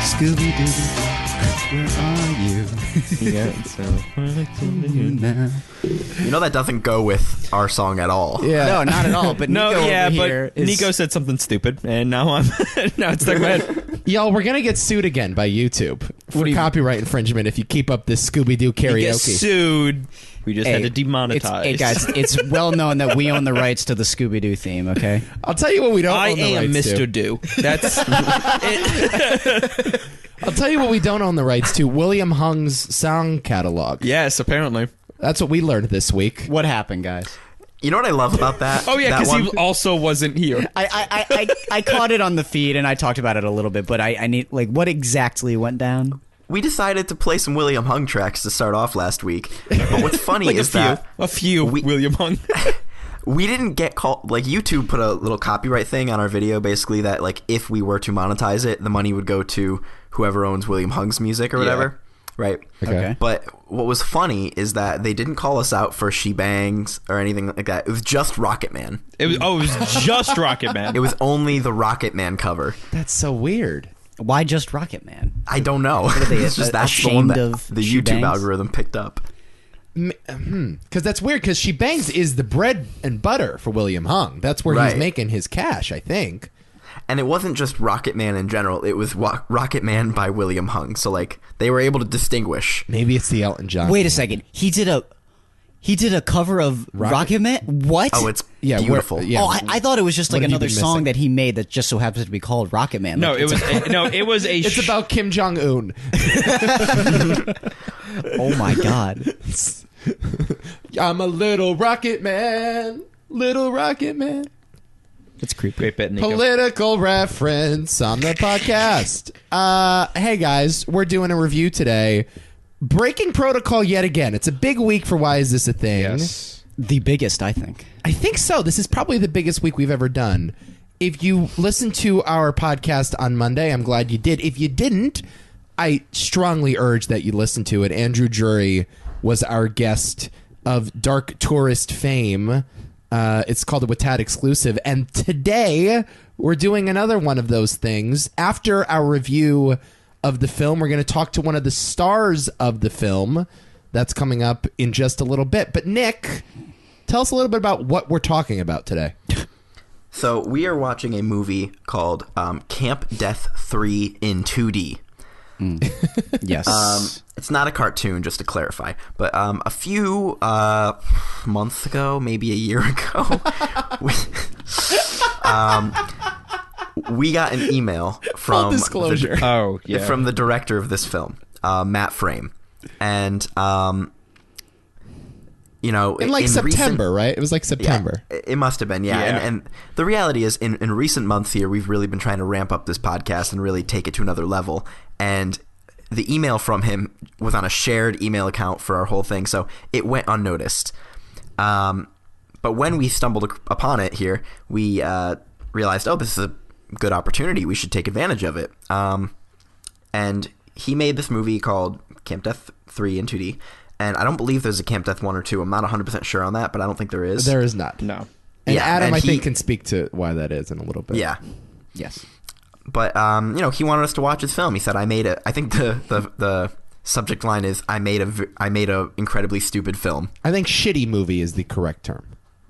Scooby-Doo, where are you? You know that doesn't go with our song at all. Yeah. No, not at all. But Nico over but here is... Nico said something stupid, and now it's stuck in my head. Y'all, we're gonna get sued again by YouTube for copyright infringement if you keep up this Scooby-Doo karaoke. We get sued. We just had to demonetize. Hey guys, it's well known that we own the rights to the Scooby-Doo theme. Okay. I'll tell you what we don't I own the am rights Mr. to. Do. That's it. I'll tell you what we don't own the rights to. William Hung's song catalog. Yes, apparently. That's what we learned this week. What happened, guys? You know what I love about that? Oh yeah, That because he one- also wasn't here. I caught it on the feed and I talked about it a little bit, but I need what exactly went down? we decided to play some William Hung tracks to start off last week. But what's funny Like is that a few William Hung. we didn't get called. Like, YouTube put a little copyright thing on our video, basically that like if we were to monetize it, the money would go to whoever owns William Hung's music or whatever. Right. Okay. But what was funny is that they didn't call us out for She Bangs or anything like that. It was just Rocket Man. It was just Rocket Man. It was only the Rocket Man cover. That's so weird. Why just Rocket Man? I don't know. they It's just that's the one ashamed that of the She YouTube Bangs? algorithm picked up. Because that's weird, because She Bangs is the bread and butter for William Hung. That's where he's Right. making his cash, I think. And it wasn't just Rocket Man in general. It was Rocket Man by William Hung. So, like, they were able to distinguish. Maybe it's the Elton John. Wait a second. He did a cover of Rocket Man? What? Oh, it's Yeah, beautiful. yeah. Oh, I thought it was just What like have you another been song missing? that he made that just so happens to be called Rocket Man. No, Like, it was a. It's about Kim Jong-un. oh my god. I'm a little rocket man. Little rocket man. It's creepy. Great bit, Nico. Political reference on the podcast. Hey guys, we're doing a review today. Breaking protocol yet again. It's a big week for Why Is This a Thing? Yes. The biggest, I think. I think so. This is probably the biggest week we've ever done. If you listened to our podcast on Monday, I'm glad you did. If you didn't, I strongly urge that you listen to it. Andrew Jury was our guest of Dark Tourist fame. It's called the Watat exclusive. And today, we're doing another one of those things. After our review of the film, we're going to talk to one of the stars of the film. That's coming up in just a little bit. But Nick, tell us a little bit about what we're talking about today. So, we are watching a movie called Camp Death 3 in 2D. Yes. It's not a cartoon, just to clarify. But a few months ago, maybe a year ago, we got an email from Full disclosure. Oh yeah. from the director of this film, Matt Frame, and you know, In September, right? It was like September. Yeah, it must have been, yeah. Yeah. And the reality is, in recent months here, we've really been trying to ramp up this podcast and really take it to another level. And the email from him was on a shared email account for our whole thing, so it went unnoticed. But when we stumbled upon it here, we realized, oh, this is a good opportunity. We should take advantage of it. And he made this movie called Camp Death 3 in 2D. And I don't believe there's a Camp Death 1 or 2. I'm not 100% sure on that, but I don't think there is. There is not. No. And Yeah, Adam, and I he- think, can speak to why that is in a little bit. Yeah. yes. But, you know, he wanted us to watch his film. He said, I think the subject line is, I made a incredibly stupid film. I think shitty movie is the correct term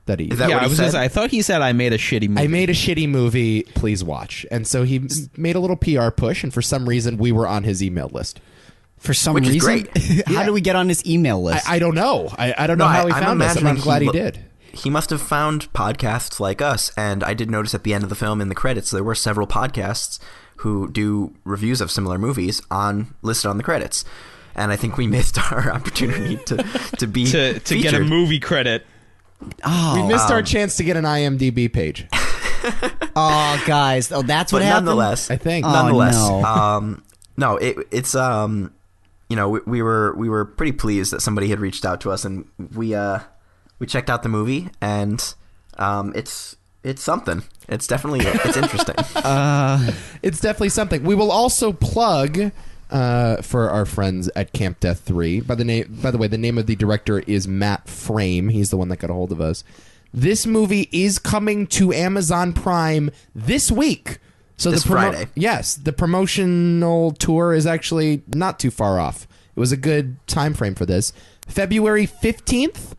that he used. Is that Yeah, what I he was gonna said? say. I thought he said I made a shitty movie. I made a shitty movie, please watch. And so he made a little PR push, and for some reason, we were on his email list. For some Which is reason. great. How do we get on his email list? I don't know. I don't know how he I'm found us, and I'm imagining glad he did. He must have found podcasts like us, and I did notice at the end of the film in the credits there were several podcasts who do reviews of similar movies listed on the credits, and I think we missed our opportunity to be to get a featured. movie credit. We missed our chance to get an IMDb page. oh, guys. Oh, that's what But happened? nonetheless, I think. nonetheless, no. no, it's you know, we were pretty pleased that somebody had reached out to us, and we checked out the movie, and it's something. It's definitely it's interesting. It's definitely something. We will also plug for our friends at Camp Death 3. By the way, the name of the director is Matt Frame. He's the one that got a hold of us. This movie is coming to Amazon Prime this week. So This Friday. Yes, the promotional tour is actually not too far off. It was a good time frame for this. February 15th,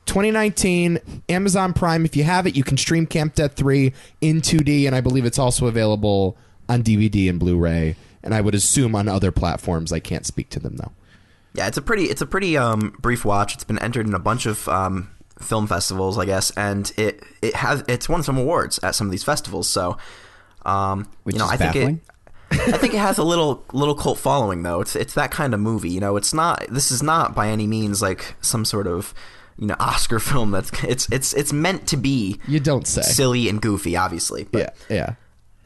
2019, Amazon Prime. If you have it, you can stream Camp Death 3 in 2D, and I believe it's also available on DVD and Blu-ray, and I would assume on other platforms. I can't speak to them, though. Yeah, it's a pretty brief watch. It's been entered in a bunch of film festivals, I guess, and it's won some awards at some of these festivals. So, Which you know, is I baffling. think it has a little cult following, though. It's that kind of movie. You know, this is not by any means like some sort of, you know, Oscar film. It's meant to be. You don't say. Silly and goofy, obviously. But, Yeah.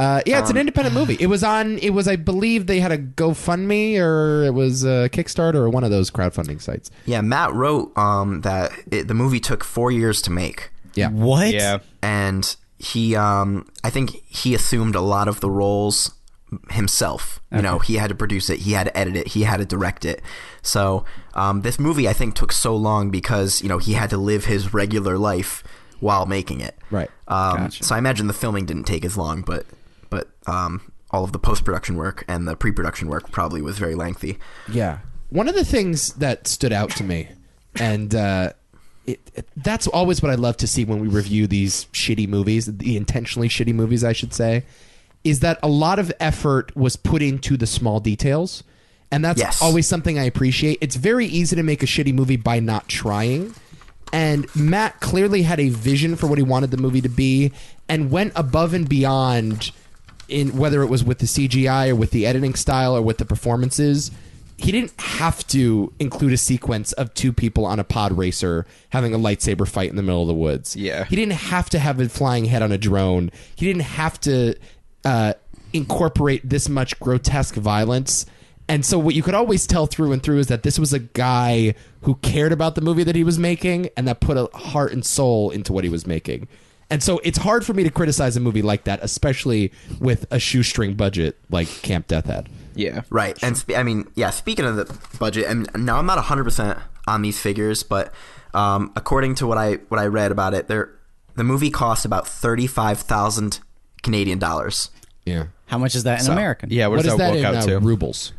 It's an independent movie. It was, I believe they had a GoFundMe or it was a Kickstarter or one of those crowdfunding sites. Yeah, Matt wrote that the movie took 4 years to make. Yeah. What? Yeah. And he, I think he assumed a lot of the roles himself. You know, he had to produce it, he had to edit it, he had to direct it. So this movie, I think, took so long because, you know, he had to live his regular life while making it. Right. Gotcha. So I imagine the filming didn't take as long, but all of the post-production work and the pre-production work probably was very lengthy. Yeah. One of the things that stood out to me, and that's always what I love to see when we review these shitty movies, the intentionally shitty movies, I should say, is that a lot of effort was put into the small details. And that's Yes. always something I appreciate. It's very easy to make a shitty movie by not trying. And Matt clearly had a vision for what he wanted the movie to be and went above and beyond in whether it was with the CGI or with the editing style or with the performances. He didn't have to include a sequence of two people on a pod racer having a lightsaber fight in the middle of the woods. Yeah. He didn't have to have a flying head on a drone. He didn't have to incorporate this much grotesque violence. And so what you could always tell through and through is that this was a guy who cared about the movie that he was making and that put a heart and soul into what he was making. And so it's hard for me to criticize a movie like that, especially with a shoestring budget like Camp Death had. Yeah. Right. And speaking of the budget, and now I'm not 100% on these figures, but according to what I read about it, the movie cost about 35,000 Canadian dollars. Yeah. How much is that in American? Yeah, What does is that work in out to? rubles?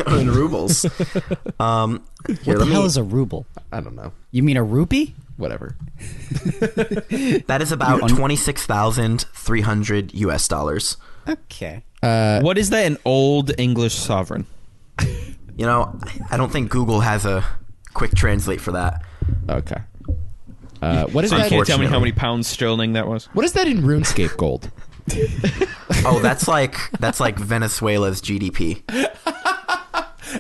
In rubles. What the hell is a ruble? I don't know. You mean a rupee? Whatever. That is about 26,300 US dollars. Okay. What is that in Old English sovereign? You know, I don't think Google has a quick translate for that. Okay. What is So you that? can't tell me how Unfortunately. many pounds sterling that was? What is that in RuneScape gold? Oh, that's like Venezuela's GDP.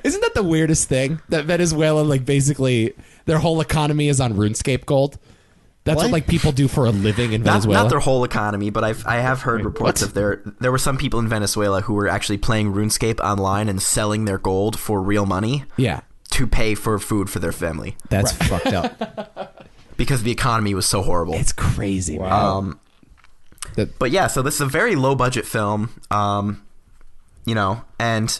Isn't that the weirdest thing? That Venezuela, like, basically their whole economy is on RuneScape gold. That's what What? like people do for a living in Venezuela. Not their whole economy, but I have heard reports of there were some people in Venezuela who were actually playing RuneScape online and selling their gold for real money Yeah. to pay for food for their family That's fucked up. because the economy was so horrible. It's crazy. Man. But yeah, so this is a very low budget film, you know, and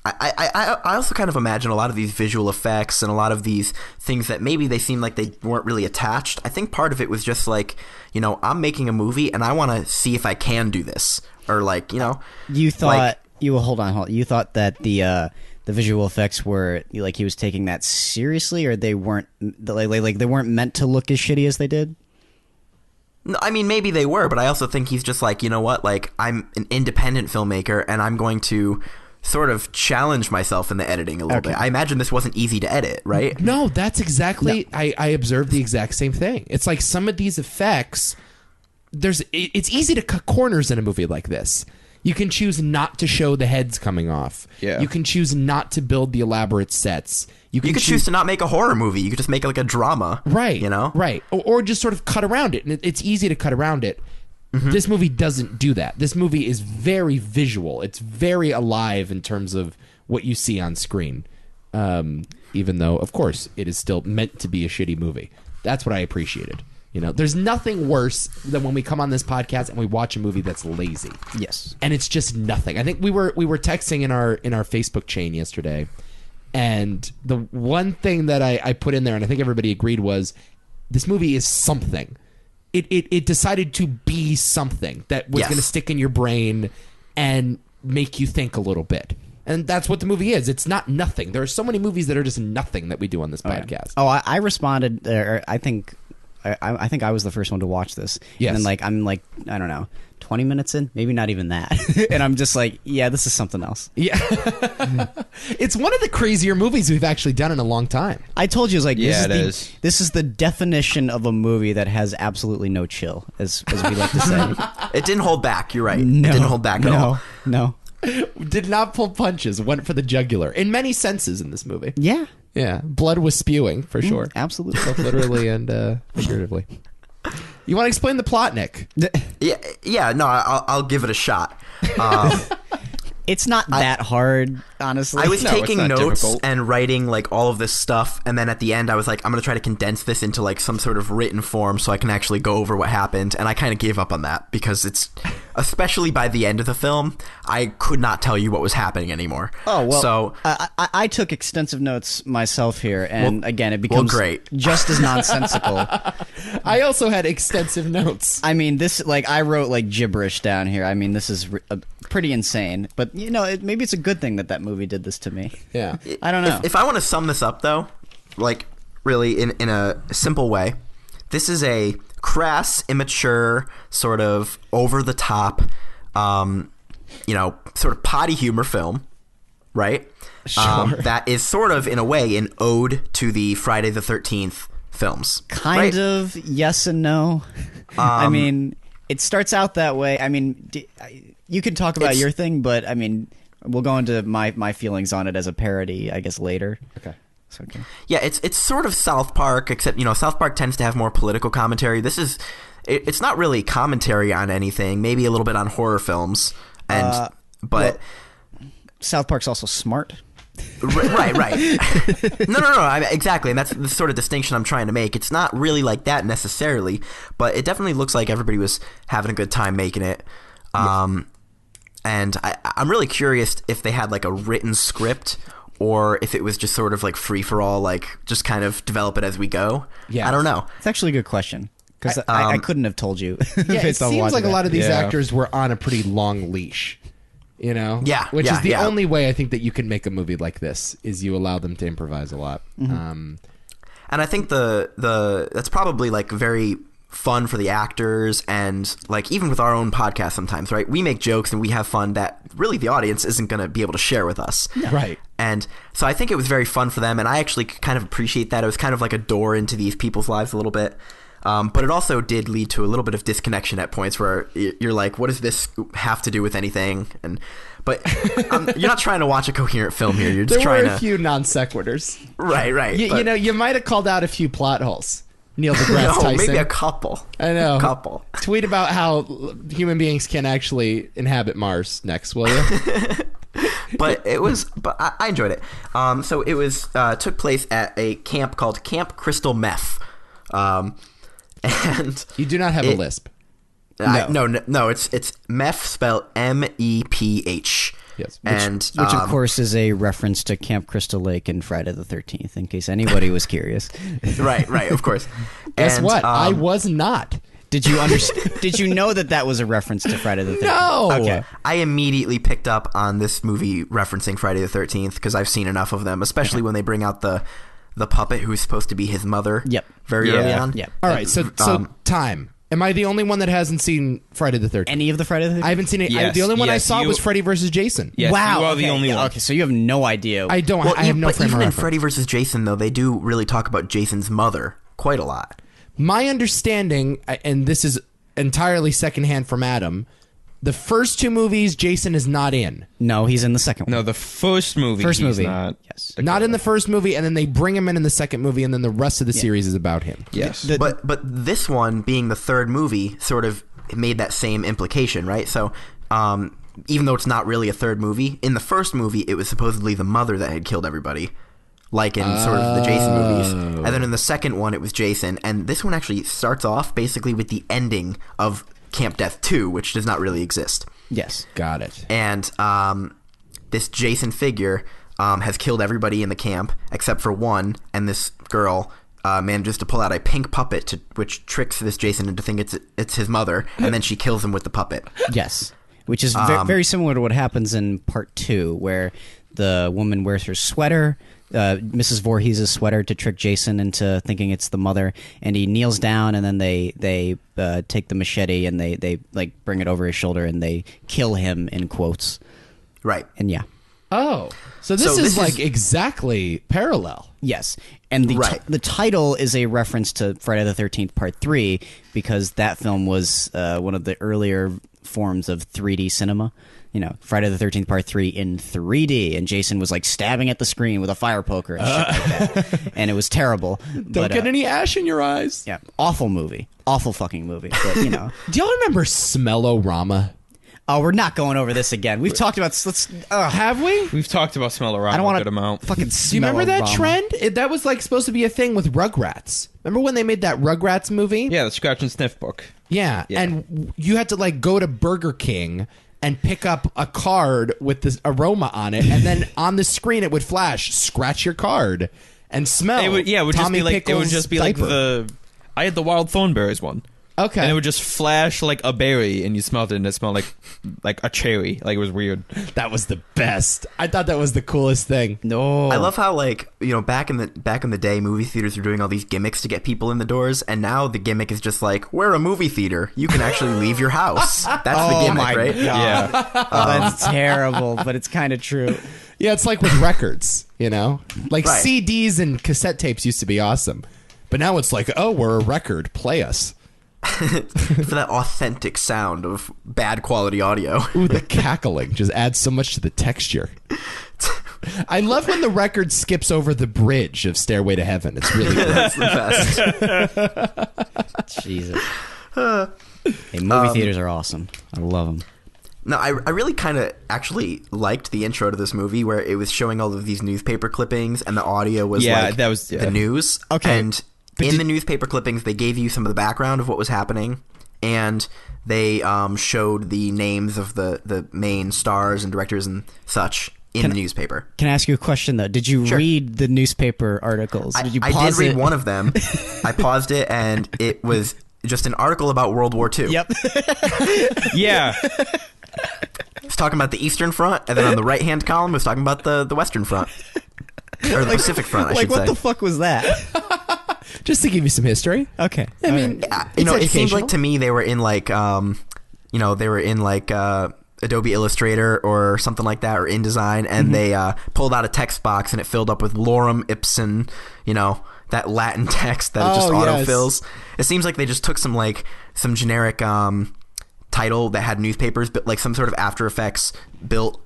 I also kind of imagine a lot of these visual effects and a lot of these things that maybe they seem like they weren't really attached. I think part of it was just like, you know, I'm making a movie and I want to see if I can do this, or like, you know, You thought Like- hold on. You thought that the visual effects were like he was taking that seriously, or they weren't like they weren't meant to look as shitty as they did. No, I mean, maybe they were, but I also think he's just like, you know what, like, I'm an independent filmmaker and I'm going to sort of challenge myself in the editing a little bit. I imagine this wasn't easy to edit, right? No, that's exactly. I observed the exact same thing. It's like some of these effects. It's easy to cut corners in a movie like this. You can choose not to show the heads coming off. Yeah. You can choose not to build the elaborate sets. You could choose to not make a horror movie. You could just make like a drama. Right. You know? Right. Or just sort of cut around it. And it's easy to cut around it. This movie doesn't do that. This movie is very visual. It's very alive in terms of what you see on screen. Even though, of course, it is still meant to be a shitty movie. That's what I appreciated. You know, there's nothing worse than when we come on this podcast and we watch a movie that's lazy. Yes. And it's just nothing. I think we were texting in our Facebook chain yesterday, and the one thing that I put in there, and I think everybody agreed, was this movie is something. it decided to be something that was Yes. going to stick in your brain and make you think a little bit. And that's what the movie is. It's not nothing. There are so many movies that are just nothing that we do on this podcast. Oh, I responded. I think I was the first one to watch this. Yes. And then I'm I don't know, 20 minutes in, maybe not even that, and I'm just like, yeah, this is something else. Yeah. It's one of the crazier movies we've actually done in a long time. I told you, Yeah, it is. This is the definition of a movie that has absolutely no chill, as we like to say. It didn't hold back. You're right. No, It didn't hold back at all. No. Did not pull punches, went for the jugular in many senses in this movie. Yeah. Yeah, blood was spewing for sure, Absolutely. both literally and figuratively. You want to explain the plot, Nick? Yeah. No, I'll give it a shot. It's not that hard, honestly. I was No, it's taking not notes difficult. and writing like all of this stuff, and then at the end I was like, I'm gonna try to condense this into like some sort of written form so I can actually go over what happened, and I kind of gave up on that because it's, especially by the end of the film, I could not tell you what was happening anymore. Oh, well, so I took extensive notes myself here, and again, it becomes great. just as nonsensical. I also had extensive notes. I mean, this, I wrote gibberish down here. I mean, this is pretty insane, but maybe it's a good thing that movie did this to me. Yeah. I don't know. If I want to sum this up, though, really in a simple way, this is a crass, immature, sort of over the top, sort of potty humor film, right? Sure. That is sort of, in a way, an ode to the Friday the 13th films. Kind right? of yes and no. I mean, it starts out that way. I mean, you can talk about It's- your thing, but I mean, we'll go into my feelings on it as a parody, I guess, later. Okay. So, okay. Yeah, it's sort of South Park, except South Park tends to have more political commentary. This is, it's not really commentary on anything. Maybe a little bit on horror films, and but South Park's also smart. right. No. Exactly, and that's the sort of distinction I'm trying to make. It's not really like that necessarily, but it definitely looks like everybody was having a good time making it. And I'm really curious if they had a written script, or if it was just sort of free for all, just kind of develop it as we go. Yeah. I don't know. It's actually a good question, because I couldn't have told you. Yeah, it seems like a lot of these Yeah. actors were on a pretty long leash. Yeah, Which yeah, is the yeah. only way I think that you can make a movie like this is you allow them to improvise a lot. And I think the that's probably very fun for the actors, and even with our own podcast sometimes, right? We make jokes and we have fun that really the audience isn't going to be able to share with us. Right. And so I think it was very fun for them, and I actually kind of appreciate that. It was kind of like a door into these people's lives a little bit. But it also did lead to a little bit of disconnection at points where you're like, what does this have to do with anything? But you're not trying to watch a coherent film here. You're just There were trying a few non sequiturs. Right. You might have called out a few plot holes. Neil deGrasse no, Tyson. maybe a couple. I know. Couple. Tweet about how human beings can actually inhabit Mars next, will you? But I enjoyed it. So it was took place at a camp called Camp Crystal Meth. And You do not have a lisp. no, it's meth spelled MEPH. Yes. Which Which, of course, is a reference to Camp Crystal Lake in Friday the 13th, in case anybody was curious. right, of course. Guess And, what? I was not. Did you understand? Did you know that was a reference to Friday the 13th? No. Okay. I immediately picked up on this movie referencing Friday the 13th because I've seen enough of them, especially when they bring out the puppet who's supposed to be his mother. Yep. Very early Yeah. on. Yep. All right. So time. Am I the only one that hasn't seen Friday the 13th? Any of the Friday the 13th? I haven't seen it. Yes, The only one I yes, saw you- was Freddy versus Jason. Yes, Wow. you are okay, the only yeah, one. Okay, so you have no idea. I don't. Well, I have no but frame of even in reference. Freddy vs. Jason, though, they do really talk about Jason's mother quite a lot. My understanding, and this is entirely secondhand from Adam, the first two movies Jason is not in. No, he's in the second one. No, the first movie. First he's movie. Not, Yes. Not in the first movie, and then they bring him in the second movie, and then the rest of the series is about him. Yes. But this one, being the third movie, sort of made that same implication, right? So even though it's not really a third movie, in the first movie, it was supposedly the mother that had killed everybody, like in sort of the Jason movies. And then in the second one, it was Jason. And this one actually starts off basically with the ending of Camp Death 2, which does not really exist. Yes. Got it. And this Jason figure has killed everybody in the camp except for one, and this girl manages to pull out a pink puppet, which tricks this Jason into thinking it's his mother, and then she kills him with the puppet. Yes, which is very similar to what happens in part 2, where the woman wears her sweater, Mrs. Voorhees' sweater, to trick Jason into thinking it's the mother, and he kneels down, and then they take the machete and they like bring it over his shoulder and they kill him, in quotes. Right. And yeah. Oh, so this is like exactly parallel. Yes, and the title is a reference to Friday the 13th Part 3, because that film was one of the earlier forms of 3D cinema. You know, Friday the 13th Part 3 in 3D, and Jason was like stabbing at the screen with a fire poker and shit like that, and it was terrible. Don't get any ash in your eyes. Yeah, awful movie, awful fucking movie. But you know, do y'all remember Smell-O-Rama? Oh, we're not going over this again. We've talked about have we? We've talked about Smell-O-Rama. I don't want a good amount. fucking Do you smell. remember that trend? That was like supposed to be a thing with Rugrats. Remember when they made that Rugrats movie? Yeah, the Scratch and Sniff book. Yeah, and you had to like go to Burger King and pick up a card with this aroma on it, and then on the screen it would flash, scratch your card and smell. It would Tommy just be like diaper. I had the wild thornberries one. Okay. And it would just flash like a berry, and you smelled it, and it smelled like a cherry. Like, it was weird. That was the best. I thought that was the coolest thing. No, I love how, like, you know, back in the day, movie theaters were doing all these gimmicks to get people in the doors, and now the gimmick is just like, we're a movie theater. You can actually leave your house. That's the gimmick, my right? God. Yeah. That's terrible, but it's kind of true. Yeah, it's like with records, you know? Like Right. CDs and cassette tapes used to be awesome. But now it's like, oh, we're a record. Play us. For that authentic sound of bad quality audio. Ooh, the cackling just adds so much to the texture. I love when the record skips over the bridge of Stairway to Heaven. It's really good. That's the best. Jesus. Hey, movie theaters are awesome. I love them. No, I really kind of actually liked the intro to this movie where it was showing all of these newspaper clippings and the audio was the news. Okay. And in the newspaper clippings, they gave you some of the background of what was happening, and they showed the names of the main stars and directors and such in the newspaper. Can I ask you a question, though? Did you read the newspaper articles? Did you I pause did read it? one of them. I paused it, and it was just an article about World War II. Yep. Yeah. It was talking about the Eastern Front, and then on the right-hand column, it was talking about the Western Front. Or the Pacific Front, I should say. What the fuck was that? Just to give you some history. Okay. I mean, You know, it seemed educational. like to me they were in like, Adobe Illustrator or something like that, or InDesign, and they pulled out a text box and it filled up with lorem ipsum, you know, that Latin text that it just autofills. It seems like they just took some generic title that had newspapers, but like some sort of After Effects built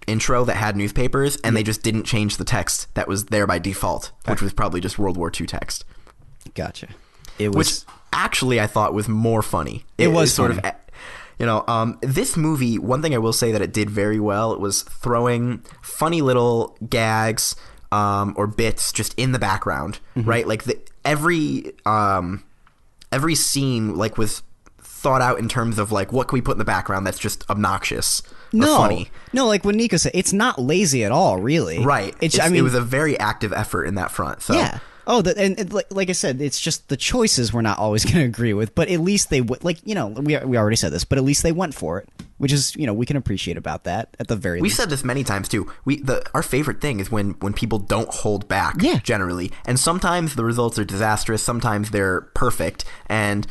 intro that had newspapers, and they just didn't change the text that was there by default, which was probably just World War II text. Gotcha. It was. Which actually I thought was more funny. It was sort funny. of, you know, this movie, one thing I will say that it did very well, it was throwing funny little gags or bits just in the background, right? Like every scene like was thought out in terms of like, what can we put in the background that's just obnoxious or funny. No, like what Nico said, it's not lazy at all, really. Right. I mean, it was a very active effort in that front. So. Yeah. Oh, and like I said, it's just the choices we're not always going to agree with, but at least they like, you know, we already said this, but at least they went for it, which is, you know, we can appreciate about that at the very We've least. said this many times too. Our favorite thing is when people don't hold back. Yeah. Generally, and sometimes the results are disastrous. Sometimes they're perfect, and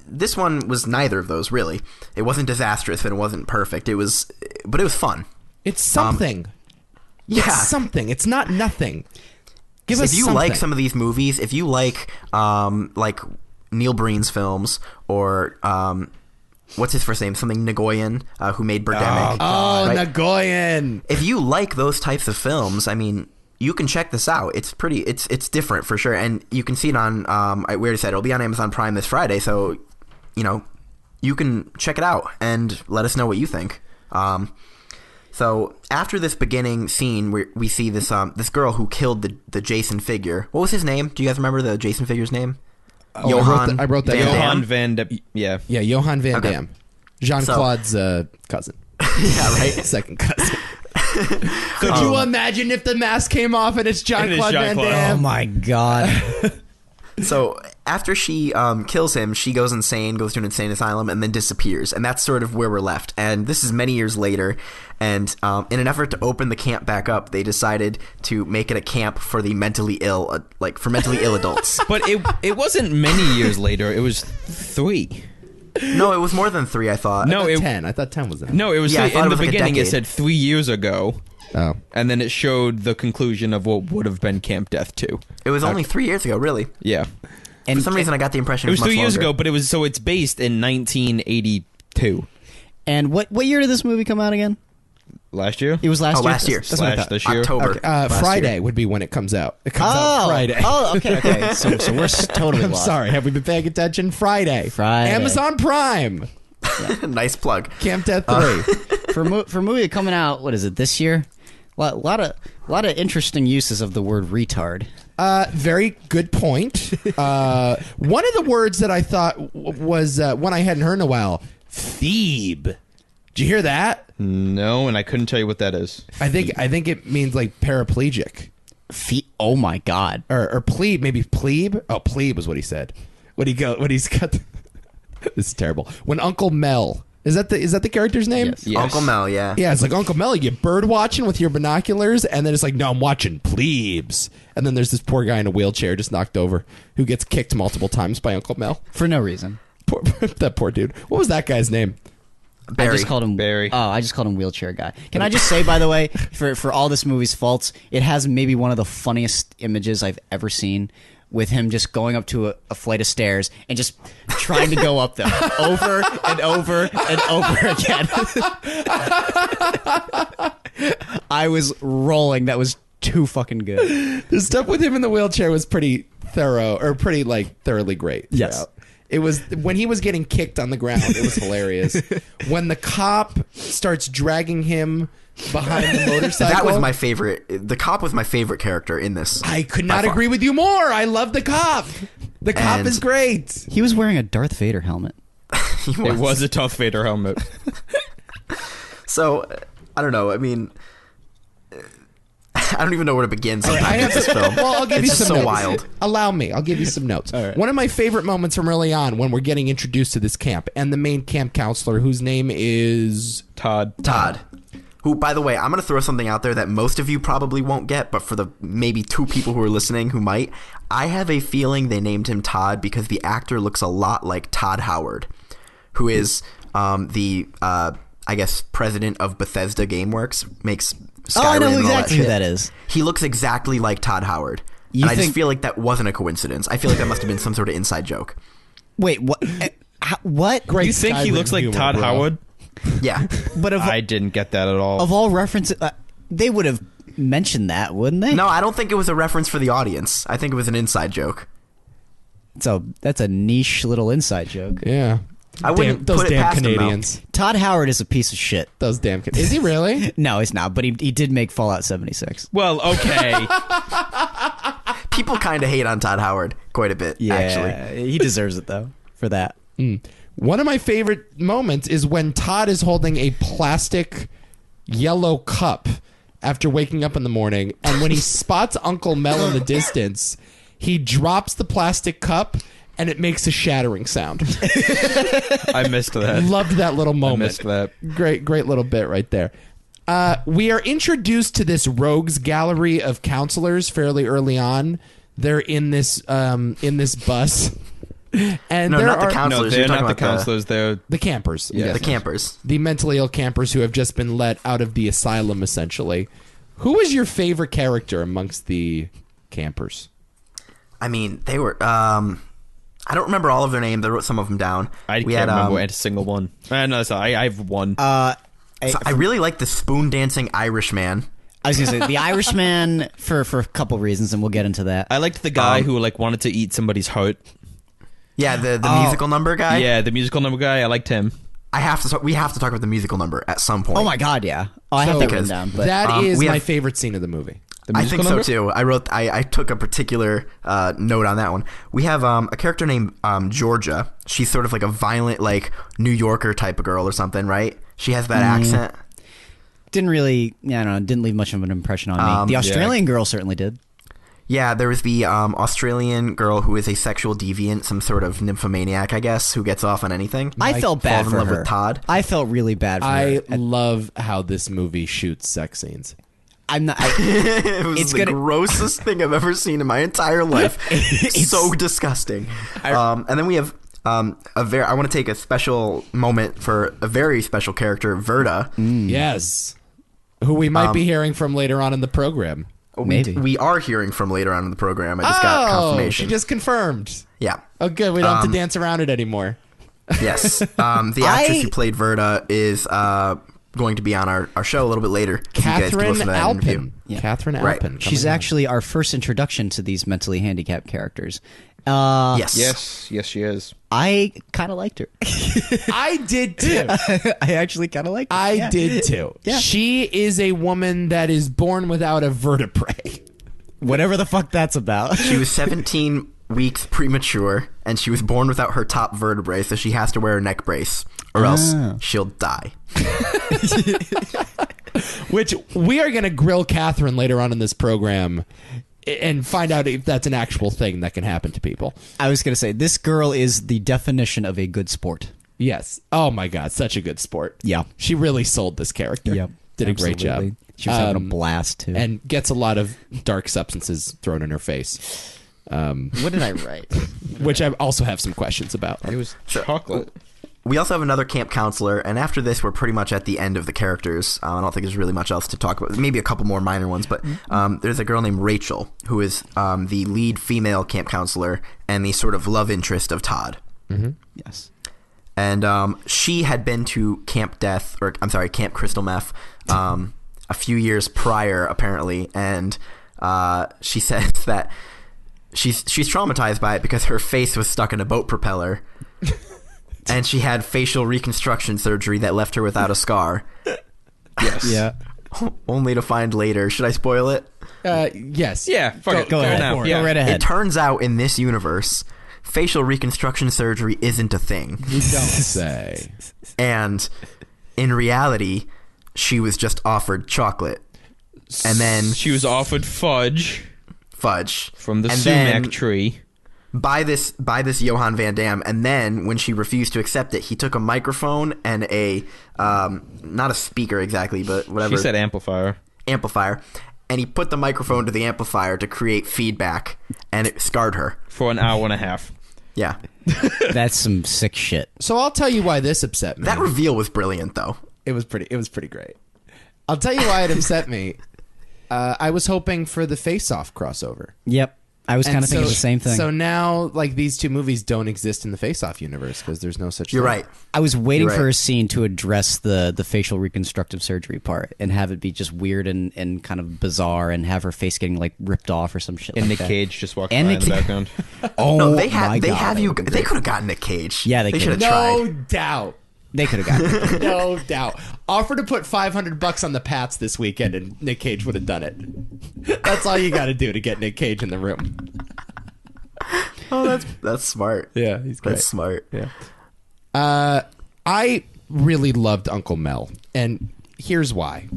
this one was neither of those really. It wasn't disastrous and it wasn't perfect. But it was fun. It's something. Yeah. It's something. It's not nothing. Give us If you something. like some of these movies, if you like Neil Breen's films or what's his first name? Something Nagoyan, who made Birdemic. Oh, right? Nagoyan. If you like those types of films, I mean, you can check this out. It's it's different for sure, and you can see it on. We already said it'll be on Amazon Prime this Friday, so you know you can check it out and let us know what you think. So after this beginning scene, we see this this girl who killed the Jason figure. What was his name? Do you guys remember the Jason figure's name? I wrote that down. Johan Van Damme. Yeah. Yeah, Johan Van Okay. Damme. Jean-Claude's cousin. Yeah, right. Second cousin. Could you imagine if the mask came off and it's Jean-Claude Van Jean-Claude. Damme? Oh my god. So after she kills him, she goes insane, goes to an insane asylum, and then disappears. And that's sort of where we're left. And this is many years later. And in an effort to open the camp back up, they decided to make it a camp for the mentally ill, for mentally ill adults. But it wasn't many years later. It was 3. No, it was more than 3, I thought. No, 10. I thought 10 was enough. No, it was Yeah, I thought in it the was like a beginning. It decade. said 3 years ago, Oh. and then it showed the conclusion of what would have been Camp Death 2. It was only 3 years ago, really. Yeah, For some reason, I got the impression it was much 3 years longer. ago, but it's based in 1982. And what year did this movie come out again? Last year. It was last Oh, year. last year. That's what I Slash thought. this year. October. last Friday year. would be when it comes out. It comes out Friday. Oh, okay. So we're totally I'm lost. sorry. Have we been paying attention? Friday. Friday. Amazon Prime. Nice plug. Camp Death 3. For a movie coming out, what is it, this year? A lot of interesting uses of the word retard. Very good point. One of the words that I thought was one I hadn't heard in a while. Thebe. Did you hear that? No, and I couldn't tell you what that is. I think it means like paraplegic Oh my god. or plebe, maybe plebe. Oh, plebe is what he said. When he's got. This is terrible. When Uncle Mel is that the character's name? Yes. Yes. Uncle Mel, yeah. Yeah, it's like Uncle Mel. You bird watching with your binoculars, and then it's like, no, I'm watching plebes. And then there's this poor guy in a wheelchair just knocked over who gets kicked multiple times by Uncle Mel. For no reason. That poor dude. What was that guy's name? Barry. I just called him Barry. Oh, I just called him wheelchair guy. Can I just say, by the way, for all this movie's faults, it has maybe one of the funniest images I've ever seen, with him just going up to a flight of stairs and just trying to go up them over and over and over again. I was rolling. That was too fucking good. The stuff with him in the wheelchair was pretty thorough, or pretty like thoroughly great. Yes. throughout. It was when he was getting kicked on the ground. It was hilarious. When the cop starts dragging him behind the motorcycle. That was my favorite. The cop was my favorite character in this. I could by not far. agree with you more. I love the cop. The cop And- is great. He was wearing a Darth Vader helmet. He It was a Darth Vader helmet. So, I don't know. I mean, I don't even know where to begin sometimes I have with this film. Well, I'll give it's you just some so notes. wild. Allow me. I'll give you some notes. One of my favorite moments from early on when we're getting introduced to this camp and the main camp counselor, whose name is Todd. Who, by the way, I'm going to throw something out there that most of you probably won't get, but for the maybe 2 people who are listening who might, I have a feeling they named him Todd because the actor looks a lot like Todd Howard, who is I guess, president of Bethesda GameWorks, makes Skyrim I know and all exactly who shit. that is. He looks exactly like Todd Howard. You And I think- just feel like that wasn't a coincidence. I feel like that must have been some sort of inside joke. Wait, what? What? Great You think he Skyrim looks like humor, Todd bro. Howard? Yeah. But I didn't get that at all. of all references, they would have mentioned that, wouldn't they? No, I don't think it was a reference for the audience. I think it was an inside joke. So that's a niche little inside joke. Yeah. I wouldn't those put it damn past him, though. Canadians. Todd Howard is a piece of shit. Those damn Is he really? No, he's not. But he did make Fallout 76. Well, okay. People kind of hate on Todd Howard quite a bit, actually. he deserves it though for that. One of my favorite moments is when Todd is holding a plastic yellow cup after waking up in the morning, and when he spots Uncle Mel in the distance, he drops the plastic cup and it makes a shattering sound. I missed that. Loved that little I moment. missed that. Great little bit right there. We are introduced to this rogues gallery of counselors fairly early on. They're in this bus, and No, there not the are counselors. No, You're they're talking not the about counselors. They're the campers. Yeah, yes. the campers. The mentally ill campers who have just been let out of the asylum, essentially. Who is your favorite character amongst the campers? I mean, they were... I don't remember all of their names. I wrote some of them down. I We can't had, remember a single one. No, sorry, I have one. so I really like the spoon-dancing Irishman. I was gonna say the Irishman for a couple reasons, and we'll get into that. I liked the guy who like wanted to eat somebody's heart. Yeah, the musical number guy. Yeah, the musical number guy. I liked him. We have to talk about the musical number at some point. Oh my god, yeah. Oh, I have So- that written down. But That is we my have- favorite scene of the movie. The I musical think number? so too. I took a particular note on that one. We have a character named Georgia. She's sort of like a violent, like New Yorker type of girl or something, right? She has that accent. didn't really, I don't know, didn't leave much of an impression on me. The Australian girl certainly did. Yeah, there was the Australian girl who is a sexual deviant, some sort of nymphomaniac, I guess, who gets off on anything. I felt bad falls for in love her. with Todd. I felt really bad for her. I love how this movie shoots sex scenes. I'm not. It was It's the gonna- grossest thing I've ever seen in my entire life. It's so disgusting. And then we have I want to take a special moment for a very special character, Verda. Yes. Who we might be hearing from later on in the program. Maybe. We are hearing from later on in the program. I just got confirmation. She just confirmed. Yeah. Oh, good. We don't have to dance around it anymore. Yes. The actress who played Verda is going to be on our show a little bit later. You guys can Catherine listen to that interview. Alpin. Catherine Right. Alpin. She's coming actually our first introduction to these mentally handicapped characters. Yes. Yes, she is. I kind of liked her. in. I did too. I actually kind of liked her. I Yeah. did too. Yeah. She is a woman that is born without a vertebrae. Whatever the fuck that's about. She was 17 weeks premature, and she was born without her top vertebrae, so she has to wear a neck brace, or else she'll die. Which we are going to grill Catherine later on in this program and find out if that's an actual thing that can happen to people. I was going to say, this girl is the definition of a good sport. Yes. Oh my God, such a good sport. Yeah. She really sold this character. Did a great job. Absolutely. She was having a blast, too. And gets a lot of dark substances thrown in her face, what did I write? which I also have some questions about. It was chocolate. We also have another camp counselor, and after this, we're pretty much at the end of the characters. I don't think there's really much else to talk about. Maybe a couple more minor ones, but there's a girl named Rachel, who is the lead female camp counselor and the sort of love interest of Todd. Yes. And she had been to Camp Crystal Meth a few years prior, apparently, and she says that she's traumatized by it because her face was stuck in a boat propeller, and she had facial reconstruction surgery that left her without a scar. Yes. Yeah. Only to find later. Should I spoil it? Yes. Yeah, fuck it. Go ahead. now. Go Yeah. right It ahead. turns out in this universe, facial reconstruction surgery isn't a thing. You don't say. And in reality, she was just offered chocolate. And then She was offered fudge fudge. from the And sumac then tree. by this Johann Van Damme, and then when she refused to accept it, he took a microphone and a not a speaker exactly, but whatever She said amplifier. amplifier, and he put the microphone to the amplifier to create feedback, and it scarred her. For an hour and a half. Yeah, That's some sick shit. So I'll tell you why this upset me. that reveal was brilliant, though. It was pretty great. I'll tell you why it upset me. I was hoping for the Face Off crossover. Yep. I was kind And of thinking the same thing. So now, like, these two movies don't exist in the Face Off universe because there's no such You're thing. right. I was waiting You're for right. a scene to address the facial reconstructive surgery part and have it be just weird and kind of bizarre and have her face getting like ripped off or some shit And like Nick that. Cage just walking And by in Nick the Ca- background. Oh, No, my they have God, you. that would be They great. could have gotten Nick Cage. Yeah, they should could've. have No tried. doubt. They could have gotten it. No doubt. Offer to put $500 on the Pats this weekend, and Nick Cage would have done it. That's all you got to do to get Nick Cage in the room. Oh, that's smart. Yeah, he's great. That's smart. Yeah. I really loved Uncle Mel, and here's why.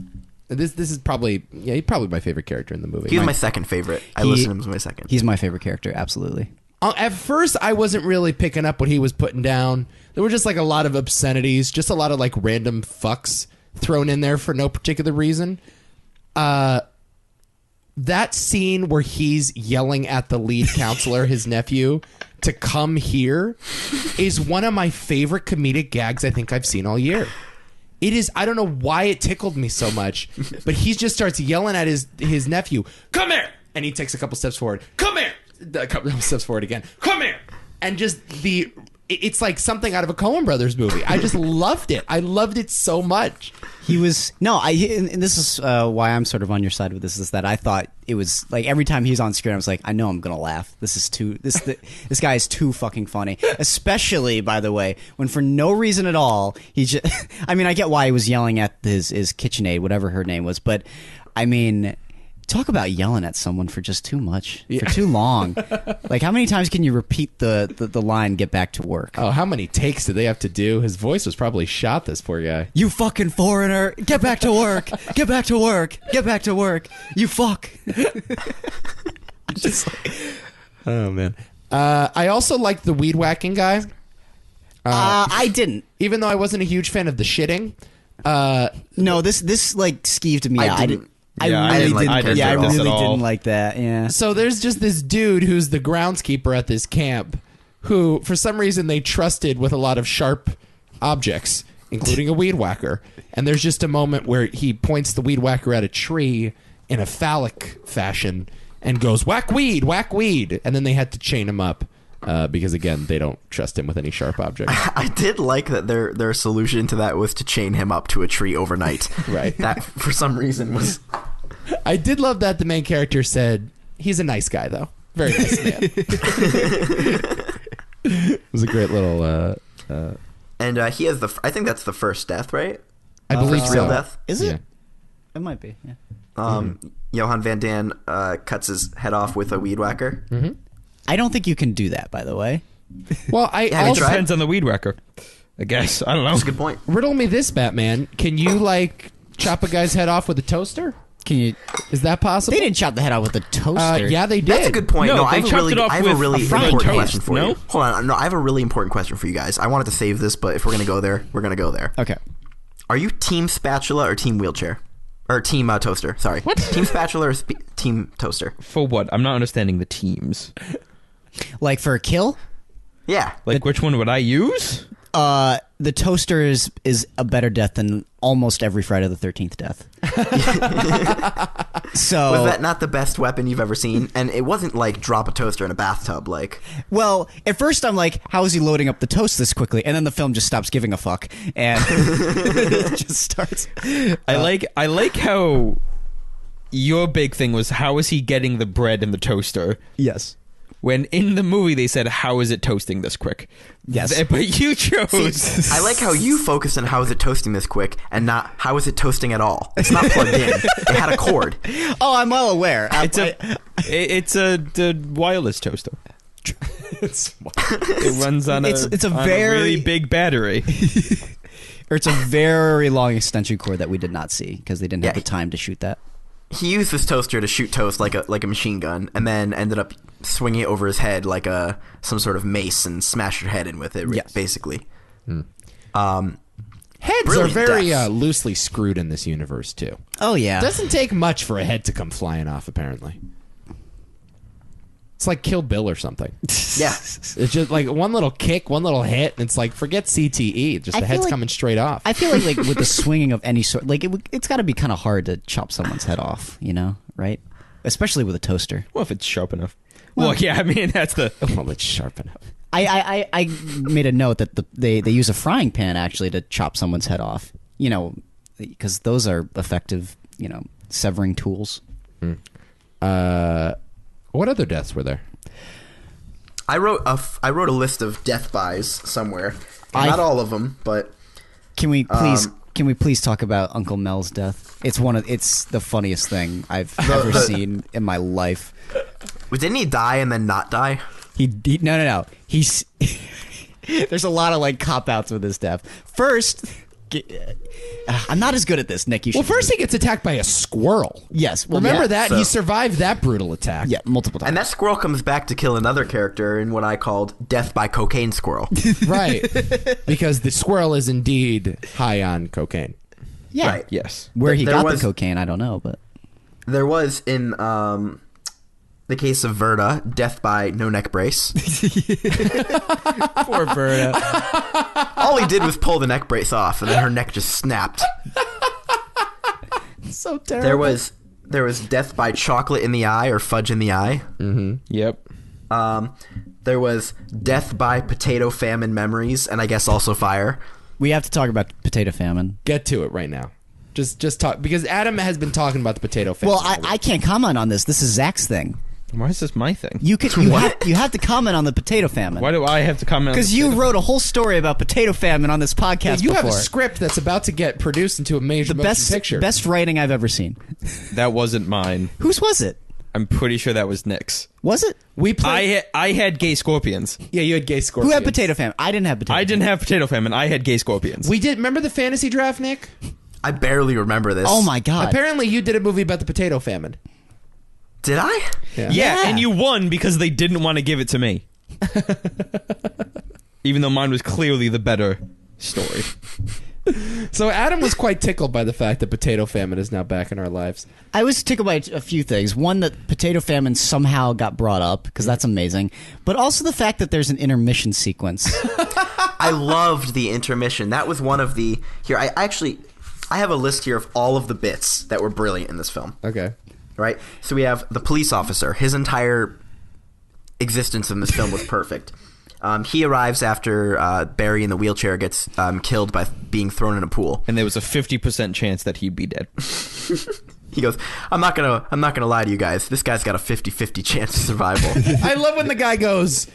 This is probably he's probably my favorite character in the movie. He was my second favorite. I listened to him as my second. He's my favorite character, absolutely. At first, I wasn't really picking up what he was putting down. There were just like a lot of obscenities, just a lot of like random fucks thrown in there for no particular reason. That scene where he's yelling at the lead counselor, his nephew, to come here is one of my favorite comedic gags I think I've seen all year. It is, I don't know why it tickled me so much, but he just starts yelling at his nephew, "Come here!" And he takes a couple steps forward, "Come here!" A couple steps forward again, "Come here!" And just it's like something out of a Coen Brothers movie. I just loved it. I loved it so much. He was and this is why I'm sort of on your side with this, is that I thought it was like every time he's on screen I was like, I know I'm gonna laugh. This guy is too fucking funny. Especially, by the way, when for no reason at all he just I mean, I get why he was yelling at his KitchenAid, whatever her name was, but I mean, Talk about yelling at someone for just too much, for too long. Like, how many times can you repeat the line, get back to work? Oh, how many takes did they have to do? His voice was probably shot, this poor guy. You fucking foreigner, get back to work. Get back to work. Get back to work. You fuck. Just like, Oh, man. I also liked the weed whacking guy. I didn't. Even though I wasn't a huge fan of the shitting. No, this like skeeved me out. I didn't. Yeah, I really I didn't. didn't I like this really at all. didn't like that. Yeah. So there's just this dude who's the groundskeeper at this camp who, for some reason, they trusted with a lot of sharp objects, including a weed whacker. And there's just a moment where he points the weed whacker at a tree in a phallic fashion and goes, whack weed, whack weed. And then they had to chain him up because, again, they don't trust him with any sharp objects. I did like that their solution to that was to chain him up to a tree overnight. Right. That, for some reason, was... I did love that the main character said, he's a nice guy, though. Very nice man. It was a great little... And he has I think that's the first death, right? I believe First real so. death. Is it? Yeah. It might be. Yeah. Johan Van Dan cuts his head off with a weed whacker. I don't think you can do that. By the way. Well, I Yeah, they also... tried. Depends on the weed whacker, I guess. I don't know. That's a good point. Riddle me this, Batman. Can you, like, chop a guy's head off with a toaster? Can you? Is that possible? They didn't chop the head off with a toaster. Yeah, they did. That's a good point. No, No, they I have a chopped really, it off I have a with really a frying important toast, question for no? you. Hold on. No, I have a really important question for you guys. I wanted to save this, but if we're going to go there, we're going to go there. Okay. Are you team spatula or team wheelchair? Or team toaster, sorry. What? Team spatula or team toaster? For what? I'm not understanding the teams. Like for a kill, Yeah. Like, which one would I use? the toaster is a better death than almost every Friday the 13th death. So Was that not the best weapon you've ever seen? And it wasn't like drop a toaster in a bathtub. Like, well, at first I'm like, how is he loading up the toast this quickly? And then the film just stops giving a fuck and it just starts. I like how your big thing was how is he getting the bread in the toaster? Yes. When in the movie they said, how is it toasting this quick? Yes. But you chose. I like how you focus on how is it toasting this quick and not how is it toasting at all. It's not plugged in. It had a cord. Oh, I'm well aware. It's the wireless toaster. It runs on It's a on very- really big battery. Or it's a very long extension cord that we did not see because they didn't have Yeah. the time to shoot that. He used this toaster to shoot toast like a machine gun, and then ended up swinging it over his head like some sort of mace and smashed your head in with it. Yes. Basically. Heads are Brilliant very deaths. loosely screwed in this universe, too. Oh yeah. Doesn't take much for a head to come flying off, apparently. It's like Kill Bill or something. Yeah. It's just like one little kick, one little hit, and it's like, forget CTE. Just I the feel head's like- coming straight off. I feel like with the swinging of any sort, like it's got to be kind of hard to chop someone's head off, you know, right? Especially with a toaster. Well, if it's sharp enough. Well, yeah, I mean, that's the... Well, it's sharp enough. I made a note that they use a frying pan actually to chop someone's head off, you know, because those are effective, you know, severing tools. What other deaths were there? I wrote a list of death buys somewhere. I- Not all of them, but Can we please talk about Uncle Mel's death? It's the funniest thing I've ever seen in my life. didn't he die and then not die? No. He's there's a lot of like cop outs with his death. First, I'm not as good at this, Nick. You should. Well, first he gets attacked by a squirrel. yes. Well, Remember yeah, that? so- He survived that brutal attack. Yeah, multiple times. And that squirrel comes back to kill another character in what I called death by cocaine squirrel. Right. Because the squirrel is indeed high on cocaine. yeah. Right. Yes. Where he There got was- the cocaine, I don't know, but There was in the case of Verda, death by no neck brace. poor Berta. All he did was pull the neck brace off, and then her neck just snapped. So terrible. There was death by chocolate in the eye or fudge in the eye. Yep. There was death by potato famine memories, and I guess also fire. We have to talk about potato famine. Get to it right now. Just talk, because Adam has been talking about the potato famine. Well, I can't comment on this. This is Zach's thing. Why is this my thing? You have to comment on the potato famine. Why do I have to comment? Because you wrote a whole story about potato famine on this podcast. You have a before. script that's about to get produced into a major motion picture. Best writing I've ever seen. That wasn't mine. Whose was it? I'm pretty sure that was Nick's. Was it? We played. I had gay scorpions. Yeah, you had gay scorpions. Who had potato famine? I didn't have potato. I didn't have potato famine. I had gay scorpions. We did. Remember the fantasy draft, Nick? I barely remember this. Oh my god! Apparently, you did a movie about the potato famine. Did I? Yeah, and you won because they didn't want to give it to me. Even though mine was clearly the better story. So Adam was quite tickled by the fact that potato famine is now back in our lives. I was tickled by a few things. One, that potato famine somehow got brought up, because that's amazing. But also the fact that there's an intermission sequence. I loved the intermission. That was one of the... Here, I have a list here of all of the bits that were brilliant in this film. Okay. Right? So we have the police officer. His entire existence in this film was perfect. He arrives after Barry in the wheelchair gets killed by being thrown in a pool. And there was a 50% chance that he'd be dead. He goes, I'm not gonna lie to you guys. This guy's got a 50-50 chance of survival. I love when the guy goes,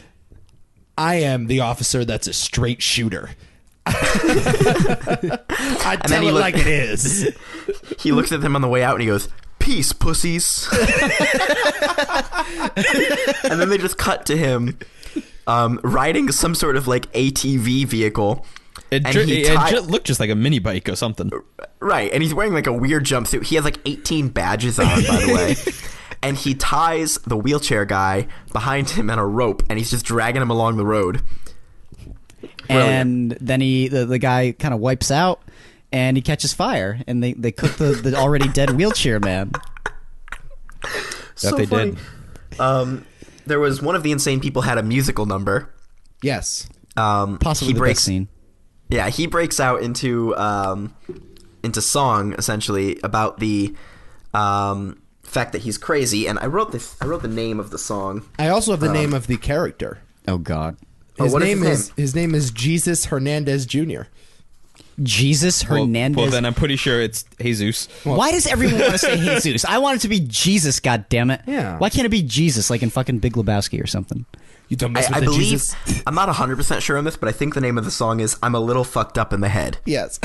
I am the officer that's a straight shooter. I tell it like it is. He looks at them on the way out and he goes, peace, pussies. And then they just cut to him riding some sort of like ATV vehicle. It looked just like a mini bike or something. Right, and he's wearing like a weird jumpsuit. He has like 18 badges on, by the way. And he ties the wheelchair guy behind him on a rope, and he's just dragging him along the road. And then the guy kind of wipes out, and he catches fire, and they cook the already dead wheelchair man. That they did. There was one of the insane people had a musical number. Yes. Possibly the best scene. Yeah, he breaks out into song essentially about the fact that he's crazy, and I wrote the name of the song. I also have the name of the character. Oh God. His name is Jesus Hernandez Jr. Jesus Hernandez. Well, then I'm pretty sure it's Jesus. Why does everyone want to say Jesus? I want it to be Jesus, goddammit. Yeah. Why can't it be Jesus, like in fucking Big Lebowski or something? You don't mess with I the believe, Jesus. I'm not 100% sure on this, but I think the name of the song is I'm a Little Fucked Up in the Head. Yes.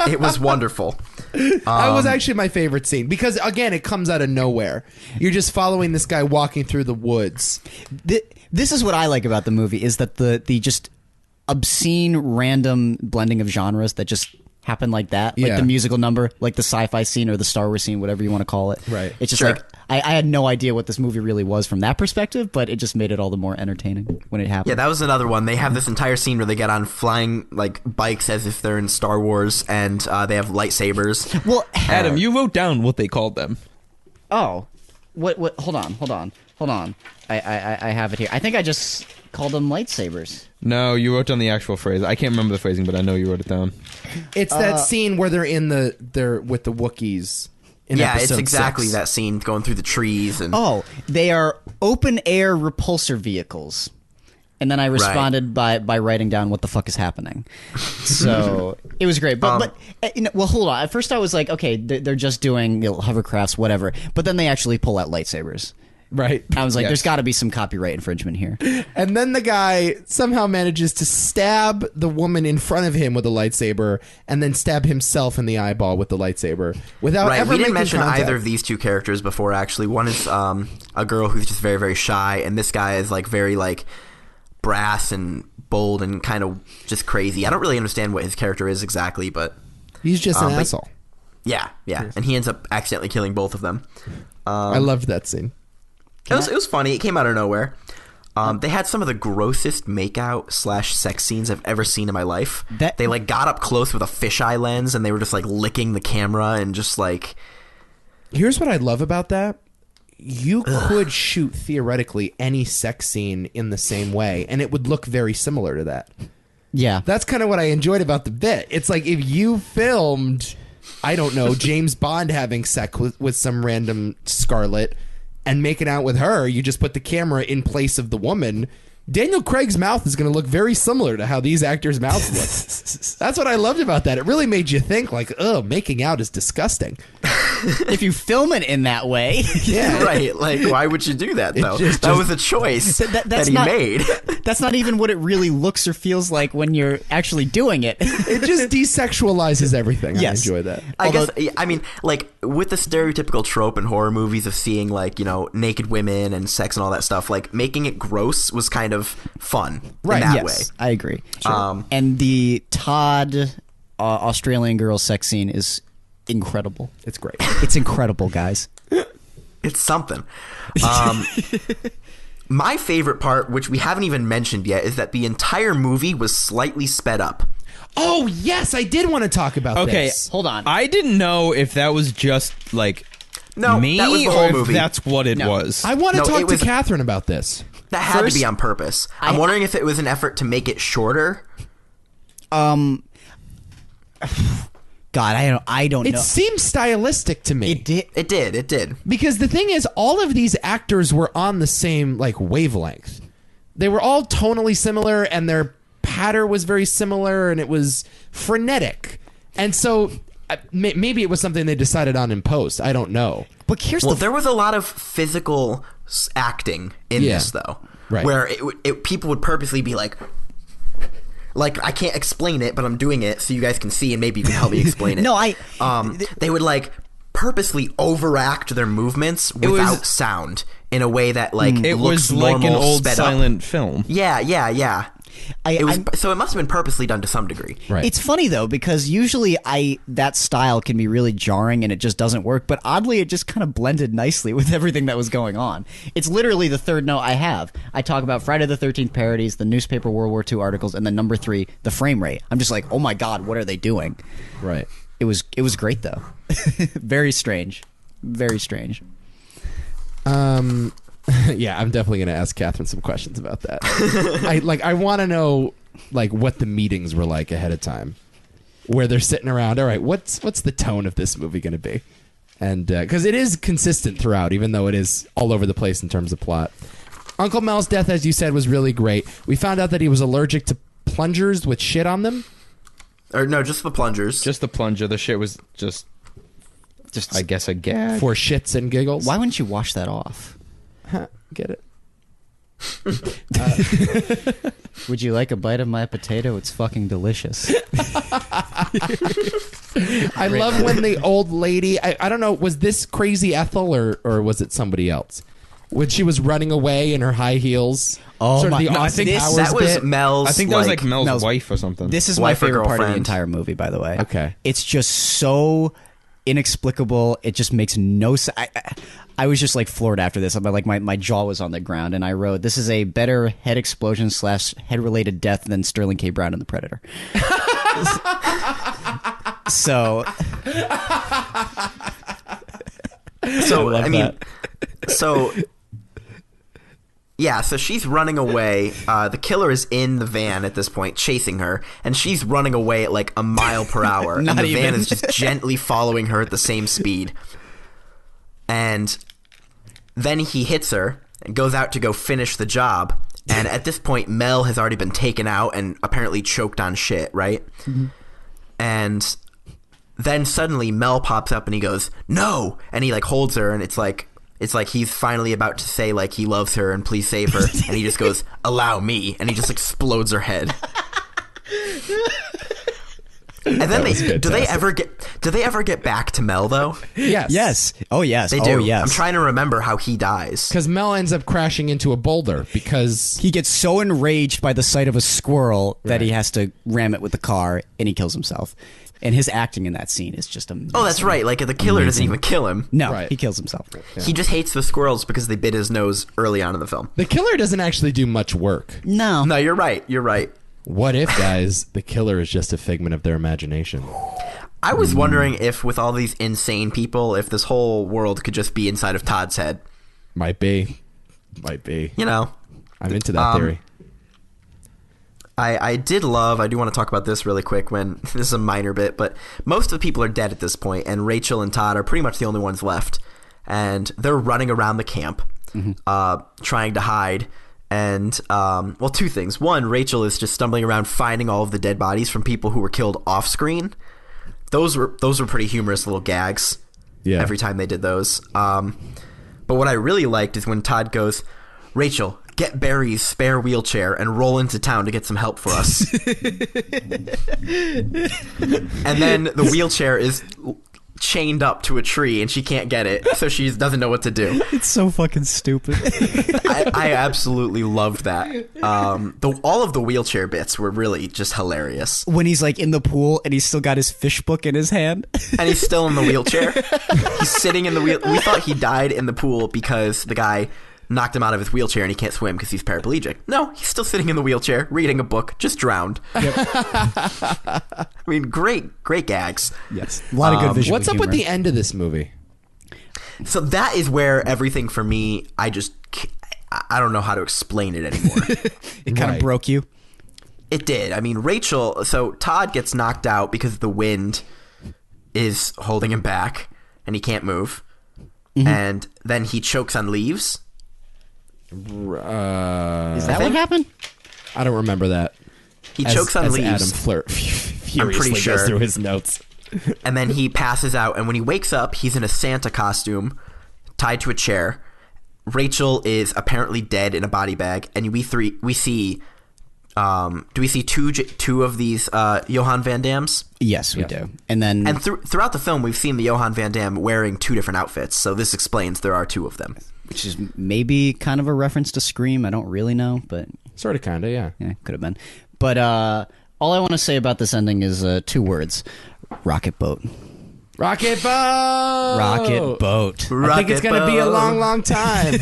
It was wonderful. That was actually my favorite scene because, again, it comes out of nowhere. You're just following this guy walking through the woods. This is what I like about the movie, is that the just obscene random blending of genres that just happen like that. Like Yeah. the musical number, like the sci-fi scene or the Star Wars scene, whatever you want to call it. Right. It's just Sure. like, I had no idea what this movie really was from that perspective, but it just made it all the more entertaining when it happened. Yeah, that was another one. They have this entire scene where they get on flying like bikes as if they're in Star Wars, and they have lightsabers. Well, Adam, you wrote down what they called them. oh, what? Hold on. I have it here. I think I just called them lightsabers. No, you wrote down the actual phrase. I can't remember the phrasing, but I know you wrote it down. It's that scene where they're they're with the Wookiees. In Yeah, it's episode exactly 6. that scene going through the trees and Oh, they are open air repulsor vehicles. And then I responded by writing down what the fuck is happening. So it was great. But well, hold on. At first I was like, okay, they're just doing hovercrafts, whatever. But then they actually pull out lightsabers. Right. I was like, Yes. there's got to be some copyright infringement here. And then the guy somehow manages to stab the woman in front of him with a lightsaber and then stab himself in the eyeball with the lightsaber without right. ever We didn't making mention contact. either of these two characters before. Actually, one is a girl who's just very, very shy, and this guy is like very like brass and bold and kind of just crazy. I don't really understand what his character is exactly, but He's just an but- asshole. yeah, and he ends up accidentally killing both of them. I loved that scene. It was funny. It came out of nowhere. They had some of the grossest makeout / sex scenes I've ever seen in my life. They like got up close with a fisheye lens and they were just like licking the camera and just like. Here's what I love about that. You could shoot theoretically any sex scene in the same way, and it would look very similar to that. Yeah. That's kind of what I enjoyed about the bit. It's like if you filmed, I don't know, James Bond having sex with some random Scarlet and making out with her, you just put the camera in place of the woman. Daniel Craig's mouth is going to look very similar to how these actors' mouths look. That's what I loved about that. It really made you think, like, oh, making out is disgusting. if you film it in that way. Yeah. Right. Like, why would you do that, though? That was a choice that he made. That's not even what it really looks or feels like when you're actually doing it. It just desexualizes everything. Yes. I enjoy that. I guess, I mean, like, with the stereotypical trope in horror movies of seeing, like, you know, naked women and sex and all that stuff, like, making it gross was kind of fun in that way. I agree. Sure. And the Todd Australian girl sex scene is incredible. It's great. It's incredible, guys. It's something. My favorite part, which we haven't even mentioned yet, is that the entire movie was slightly sped up. Oh, yes, I did want to talk about Okay, this. Hold on. I didn't know if that was just like No, me that was the or whole if movie. that's what it No. was. I want to No, talk it was- to Catherine about this. That had First, to be on purpose. I'm wondering if it was an effort to make it shorter. God, I don't It know. seems stylistic to me. It did. It did. Because the thing is, all of these actors were on the same like wavelength. They were all tonally similar, and their patter was very similar, and it was frenetic. And so maybe it was something they decided on in post. I don't know. But here's Well, the there was a lot of physical acting in Yeah. this, though, Right. where people would purposely be like, I can't explain it, but I'm doing it so you guys can see, and maybe you can help me explain it. No, they would like purposely overact their movements without sound in a way that like it looks was like an normal, old sped silent film. Yeah. It was, I- so it must have been purposely done to some degree. Right. It's funny though, because usually that style can be really jarring and it just doesn't work, but oddly it just kind of blended nicely with everything that was going on. It's literally the third note I have. I talk about Friday the 13th parodies, the newspaper World War II articles, and then number 3, the frame rate. I'm just like, oh my God, what are they doing? Right. It was great though. Very strange. Very strange. Yeah, I'm definitely going to ask Catherine some questions about that. I want to know like what the meetings were like ahead of time, where they're sitting around. All right, what's the tone of this movie going to be? And because it is consistent throughout, even though it is all over the place in terms of plot. Uncle Mel's death, as you said, was really great. We found out that he was allergic to plungers with shit on them. Or no, just the plungers. Just the plunger. The shit was just I guess a gag. For shits and giggles. Why wouldn't you wash that off? Get it? Would you like a bite of my potato? It's fucking delicious. I love when the old lady, I don't know, was this Crazy Ethel or was it somebody else? When she was running away in her high heels. Oh sort of my- the no, I Austin think Powers that was bit. Mel's. I think that was like Mel's wife or something. This is my Wife or favorite part of the girlfriend. entire movie, by the way. Okay. It's just so inexplicable. It just makes no sense. I was just like floored after this. I'm like my jaw was on the ground, and I wrote, "This is a better head explosion / head related death than Sterling K. Brown in The Predator." So I mean, yeah, so she's running away. The killer is in the van at this point, chasing her, and she's running away at like a mile per hour, and Not the van even. is just gently following her at the same speed. And then he hits her and goes out to go finish the job. And at this point, Mel has already been taken out and apparently choked on shit, right? Mm-hmm. And then suddenly Mel pops up and he goes, "No!" And he like holds her, and it's like he's finally about to say like he loves her and please save her, and he just goes, "Allow me," and he just explodes her head. And then do they ever get back to Mel though? Yes. yes, oh yes, They do. oh yes. I'm trying to remember how he dies. Because Mel ends up crashing into a boulder because He gets so enraged by the sight of a squirrel that he has to ram it with the car, and he kills himself. And his acting in that scene is just amazing. Oh, that's right. Like the killer doesn't even kill him. No, Right. he kills himself. He just hates the squirrels because they bit his nose early on in the film. the killer doesn't actually do much work. No, No, you're right. You're right. What if, guys, the killer is just a figment of their imagination? I was wondering if, with all these insane people, if this whole world could just be inside of Todd's head. Might be. Might be. You know, I'm into that theory. I do want to talk about this really quick when this is a minor bit, but most of the people are dead at this point, and Rachel and Todd are pretty much the only ones left. And they're running around the camp, trying to hide. And, well, two things. One, Rachel is just stumbling around finding all of the dead bodies from people who were killed off screen. Those were pretty humorous little gags. every time they did those. But what I really liked is when Todd goes, Rachel, get Barry's spare wheelchair and roll into town to get some help for us. And then the wheelchair is chained up to a tree and she can't get it, so she doesn't know what to do. It's so fucking stupid. I absolutely loved that. All of the wheelchair bits were really just hilarious. When he's like in the pool and he's still got his fish book in his hand. And he's still in the wheelchair. He's sitting in the wheel. We thought he died in the pool because the guy knocked him out of his wheelchair and he can't swim because he's paraplegic. No, he's still sitting in the wheelchair, reading a book, just drowned. Yep. I mean, great gags. Yes. A lot of good visual What's up humor. with the end of this movie? So that is where everything for me, I don't know how to explain it anymore. It kind of broke you. It did. I mean, Rachel, so Todd gets knocked out because the wind is holding him back and he can't move. Mm-hmm. And then he chokes on leaves. Is that what happened? I don't remember that. He chokes on leaves. Adam furiously pretty sure. goes through his notes. And then he passes out. And when he wakes up, he's in a Santa costume, tied to a chair. Rachel is apparently dead in a body bag. And we see. Do we see two of these Johan Van Dammes? Yes, we do. And then throughout the film, we've seen the Johan Van Damme wearing two different outfits. So this explains there are two of them. Which is maybe kind of a reference to Scream. I don't really know, but Sort of, kind of, yeah. could have been. But all I want to say about this ending is 2 words: rocket boat. Rocket boat. Rocket boat. I think it's going to be a long, long time.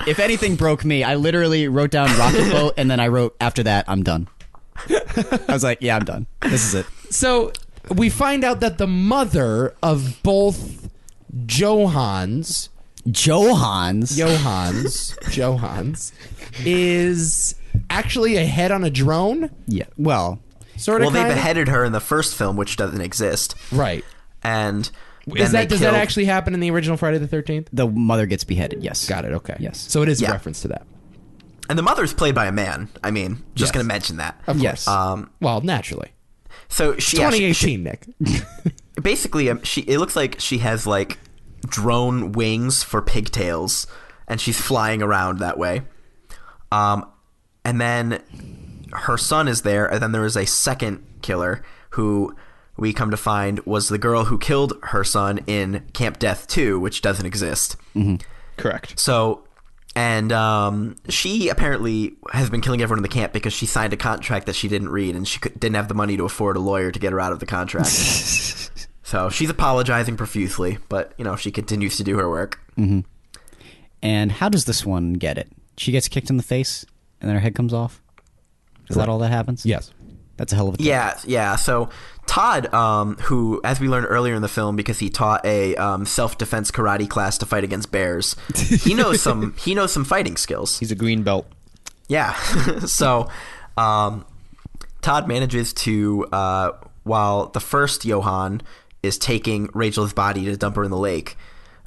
If anything broke me, I literally wrote down rocket boat, and then I wrote after that, I'm done. I was like, yeah, I'm done. This is it. So we find out that the mother of both Johans is actually a head on a drone. Yeah. Well, sort of. Well, they beheaded her in the first film, which doesn't exist. Right. And does that actually happen in the original Friday the 13th? the mother gets beheaded. Yes. Got it. Okay. Yes. So it is a Yeah. reference to that. And the mother's played by a man. I mean, just Yes. going to mention that. Of Yes. course. Well, naturally. So she 2018, Nick. basically, it looks like she has like drone wings for pigtails, and she's flying around that way. And then her son is there, and then there is a second killer who we come to find was the girl who killed her son in Camp Death 2, which doesn't exist. Mm-hmm. Correct. So, and she apparently has been killing everyone in the camp because she signed a contract that she didn't read, and she didn't have the money to afford a lawyer to get her out of the contract. So she's apologizing profusely, but, she continues to do her work. Mm-hmm. And how does this one get it? She gets kicked in the face, and then her head comes off? Is that all that happens? Yes. That's a hell of a thing. Yeah. So Todd, who, as we learned earlier in the film, because he taught a self-defense karate class to fight against bears, he knows some fighting skills. He's a green belt. Yeah. So Todd manages to, while the first Johan is taking Rachel's body to dump her in the lake,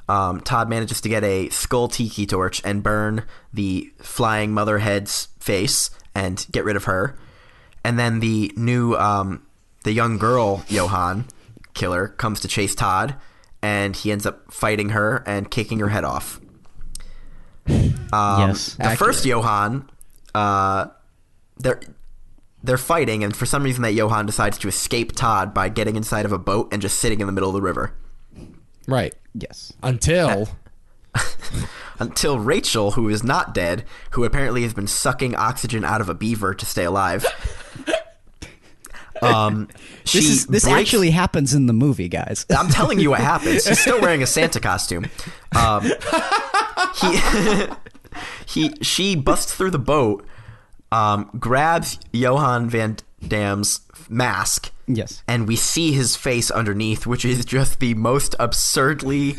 Todd manages to get a skull tiki torch and burn the flying mother head's face and get rid of her. And then the new, the young girl Johan killer comes to chase Todd, and he ends up fighting her and kicking her head off. Yes. The first Johan, they're fighting, and for some reason that Johan decides to escape Todd by getting inside of a boat and just sitting in the middle of the river. Right. Yes. Until Rachel, who is not dead, who apparently has been sucking oxygen out of a beaver to stay alive. This actually happens in the movie, guys. I'm telling you what happens. She's still wearing a Santa costume. She busts through the boat, grabs Johan Van Damme's mask. Yes. And we see his face underneath, which is just the most absurdly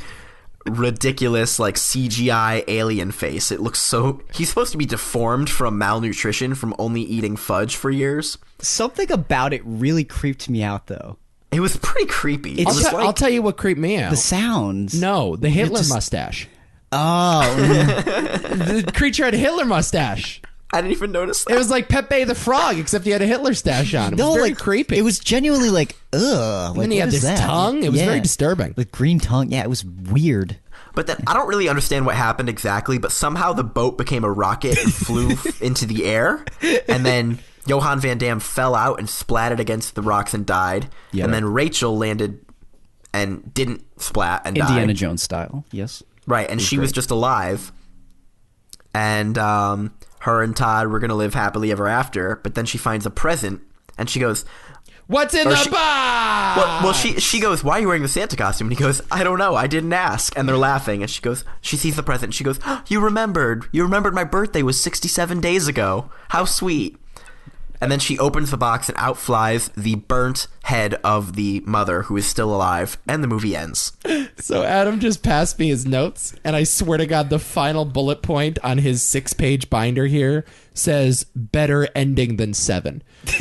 ridiculous, like, CGI alien face. It looks so... He's supposed to be deformed from malnutrition from only eating fudge for years. Something about it really creeped me out, though. It was pretty creepy. I'll tell you what creeped me out. The sounds. No, the Hitler mustache. Oh. The creature had a Hitler mustache. I didn't even notice that. It was like Pepe the Frog, except he had a Hitler stash on. It was very creepy. It was genuinely like, ugh. And then he had this tongue. It was very disturbing. The green tongue. Yeah, it was weird. But then I don't really understand what happened exactly, but somehow the boat became a rocket and flew into the air. And then Johan Van Dam fell out and splatted against the rocks and died. Yeah. And then Rachel landed and didn't splat and died. Indiana Jones style, yes. Right, and she was just alive. And her and Todd were going to live happily ever after, but then she finds a present, and she goes, "What's in the box?" Well, she goes, "Why are you wearing the Santa costume?" And he goes, "I don't know, I didn't ask." And they're laughing, and she sees the present, and she goes, "Oh, you remembered my birthday was 67 days ago. How sweet." And then she opens the box and out flies the burnt head of the mother who is still alive, and the movie ends. So Adam just passed me his notes, and I swear to God, the final bullet point on his 6-page binder here says "better ending than 7." But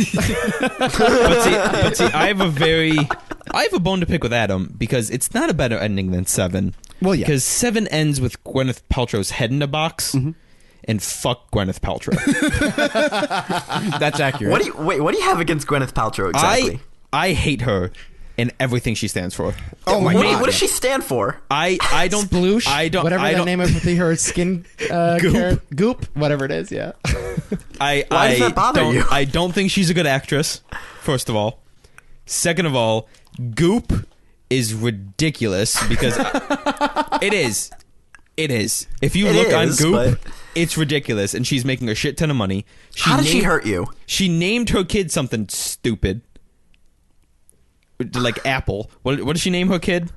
see, I have a bone to pick with Adam because it's not a better ending than 7. Well, yeah. Because 7 ends with Gwyneth Paltrow's head in a box. Mm-hmm. And fuck Gwyneth Paltrow. That's accurate. What do you have against Gwyneth Paltrow exactly? I hate her and everything she stands for. Oh my God. What does she stand for? I don't Sploosh, I don't whatever I the don't, name of her skin goop, whatever it is. Yeah. Why does that bother you? I don't think she's a good actress. First of all, second of all, Goop is ridiculous because it is. It is. If you look on Goop, it's ridiculous, and she's making a shit ton of money. How did she hurt you? She named her kid something stupid, like Apple. What did she name her kid?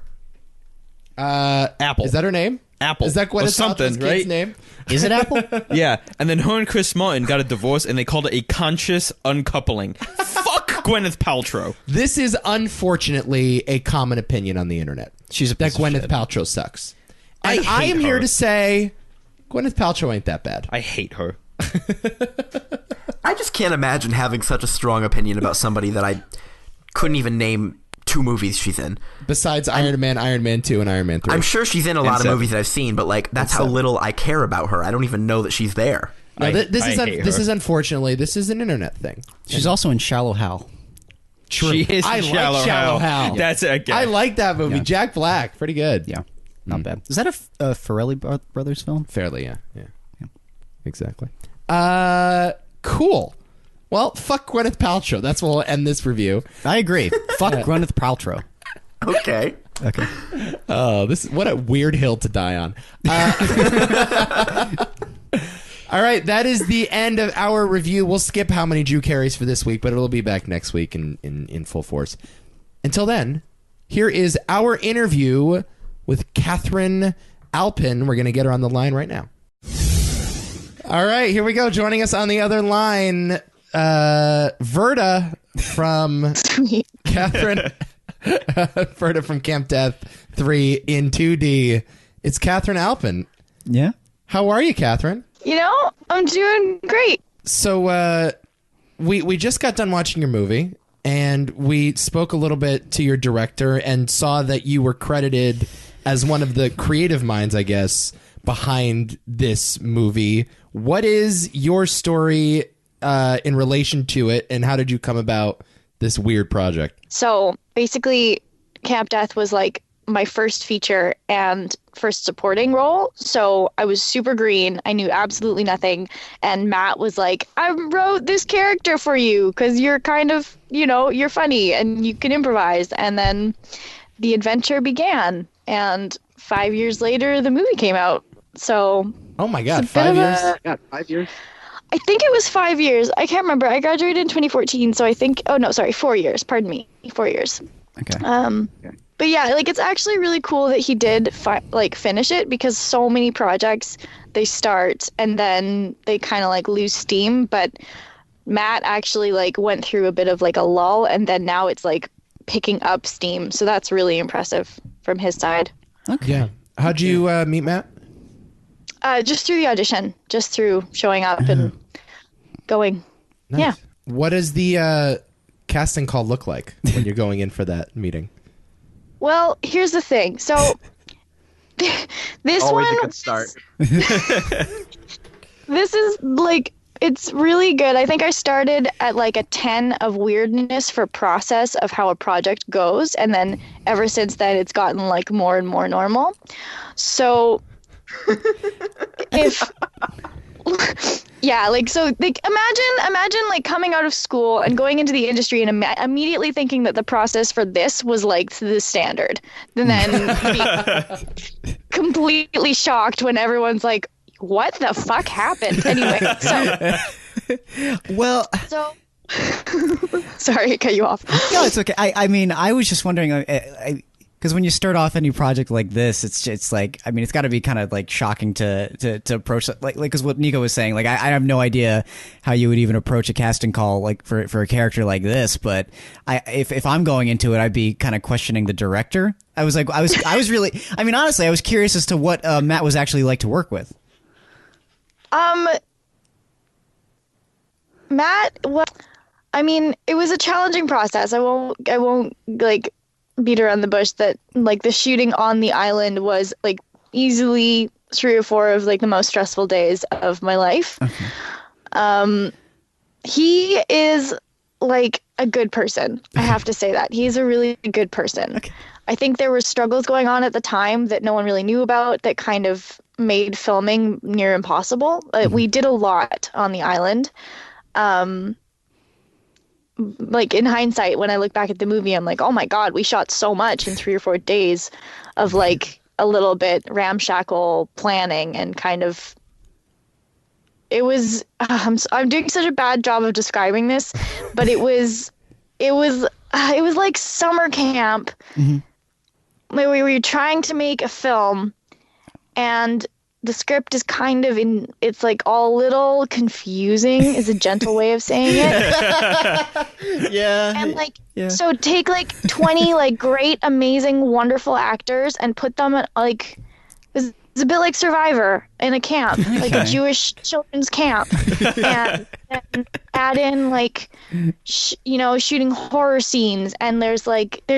Apple. Is that her name? Apple. Is that Gwyneth something, Paltrow's right? kid's name? Is it Apple? Yeah. And then her and Chris Martin got a divorce, and they called it a conscious uncoupling. Fuck Gwyneth Paltrow. This is unfortunately a common opinion on the internet. She's a that piece of Gwyneth shit. Paltrow sucks. And I am hate here her. to say Gwyneth Paltrow ain't that bad. I hate her. I just can't imagine having such a strong opinion about somebody that I couldn't even name 2 movies she's in. Besides Iron Man 2, and Iron Man 3. I'm sure she's in a lot of 7. movies that I've seen, but like that's how little I care about her. I don't even know that she's there. No, this hate is her. unfortunately this is an internet thing. She's also in Shallow Hal. True. She is I in like Shallow Shallow Hal. Hal. That's it. I like that movie. Yeah. Jack Black, pretty good. Yeah, not bad. Is that a Farrelly Brothers film? Fairly, yeah. Exactly. Cool. Well, fuck Gwyneth Paltrow. That's where we'll end this review. I agree. Fuck Gwyneth Paltrow. Okay. Okay. Oh, what a weird hill to die on. All right, that is the end of our review. We'll skip How Many Drew Carries for this week, but it'll be back next week in full force. Until then, here is our interview with Catherine Alpin. We're going to get her on the line right now. All right, here we go. Joining us on the other line, Verda from Sweet. Catherine. Verda from Camp Death 3 in 2D. It's Catherine Alpin. Yeah. How are you, Catherine? You know, I'm doing great. So we just got done watching your movie, and we spoke a little bit to your director and saw that you were credited as one of the creative minds, I guess, behind this movie. What is your story in relation to it, and how did you come about this weird project? So basically, Camp Death was like my first feature and first supporting role. So I was super green. I knew absolutely nothing. And Matt was like, I wrote this character for you because you're kind of, you're funny and you can improvise. And then the adventure began. And 5 years later, the movie came out. So Oh my God, it's a bit 5 of years? a- Yeah, 5 years. I think it was 5 years. I can't remember. I graduated in 2014. So I think, 4 years. Pardon me. 4 years. Okay. But yeah, like it's actually really cool that he did finish it, because so many projects they start and then they kind of like lose steam. But Matt actually like went through a bit of like a lull, and then now it's like picking up steam. So that's really impressive from his side. Okay. Yeah. How'd you meet Matt? Just through the audition, just through showing up and going. Nice. Yeah. What does the casting call look like when you're going in for that meeting? Well, here's the thing. So this Always one, a good start. this is like it's really good. I think I started at like a 10 of weirdness for process of how a project goes, and then ever since then it's gotten like more and more normal. So if yeah, like, so like imagine like coming out of school and going into the industry and immediately thinking that the process for this was like the standard, and then being completely shocked when everyone's like, what the fuck happened? Anyway, well, sorry, I cut you off. No, it's okay. I mean, I was just wondering, because when you start off a new project like this, it's like, I mean, it's got to be kind of like shocking to approach it, like because what Nico was saying, like I have no idea how you would even approach a casting call like for a character like this, but if I'm going into it, I'd be kind of questioning the director. I was really, I mean, honestly, I was curious as to what Matt was actually like to work with. Matt, well, I mean, it was a challenging process. I won't like beat around the bush that like the shooting on the island was like easily 3 or 4 of like the most stressful days of my life. Okay. He is like a good person. I have to say that. He's a really good person. Okay. I think there were struggles going on at the time that no one really knew about that kind of made filming near impossible. We did a lot on the island. Like in hindsight, when I look back at the movie, I'm like, oh my God, we shot so much in 3 or 4 days of like a little bit ramshackle planning and kind of, it was, I'm doing such a bad job of describing this, but it was like summer camp. Mm-hmm. Where we were trying to make a film, and the script is kind of it's like all a little confusing is a gentle way of saying it. Yeah. And like, so take like 20 like great, amazing, wonderful actors and put them at like, it's a bit like Survivor in a camp, like a Jewish children's camp, and add in like, shooting horror scenes, and there's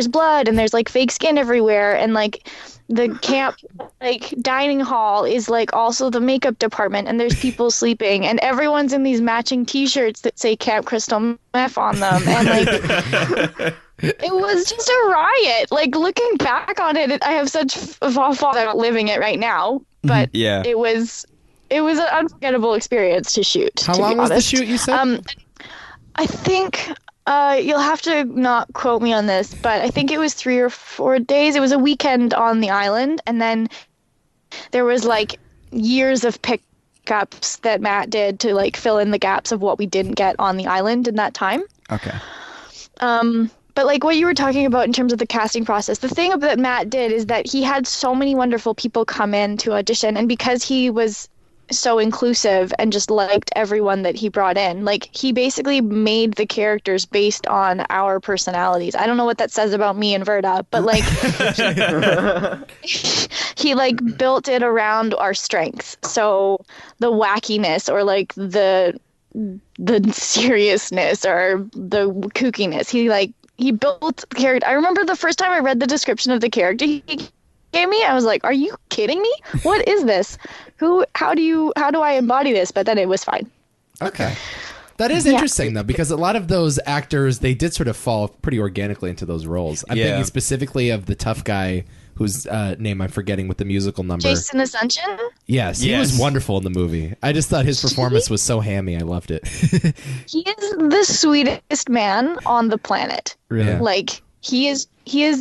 blood, and there's like fake skin everywhere, and like the camp like dining hall is like also the makeup department, and there's people sleeping, and everyone's in these matching T-shirts that say Camp Crystal Meth on them, and like. It was just a riot. Like looking back on it, I have such a fault about living it right now. But it was an unforgettable experience to shoot. How long was the shoot, you said? I think you'll have to not quote me on this, but I think it was 3 or 4 days. It was a weekend on the island, and then there was like years of pickups that Matt did to like fill in the gaps of what we didn't get on the island in that time. Okay. But like what you were talking about in terms of the casting process, the thing that Matt did is that he had so many wonderful people come in to audition, and because he was so inclusive and just liked everyone that he brought in, like he basically made the characters based on our personalities. I don't know what that says about me and Verda, but like he like built it around our strengths. So the wackiness or like the seriousness or the kookiness, he built the character. I remember the first time I read the description of the character he gave me, I was like, are you kidding me? What is this? How do I embody this? But then it was fine. Okay. That is interesting though, because a lot of those actors, they did sort of fall pretty organically into those roles. I'm thinking specifically of the tough guy whose name I'm forgetting with the musical number. Jason Ascension? Yes, he was wonderful in the movie. I just thought his performance was so hammy. I loved it. He is the sweetest man on the planet. Really? Like, he is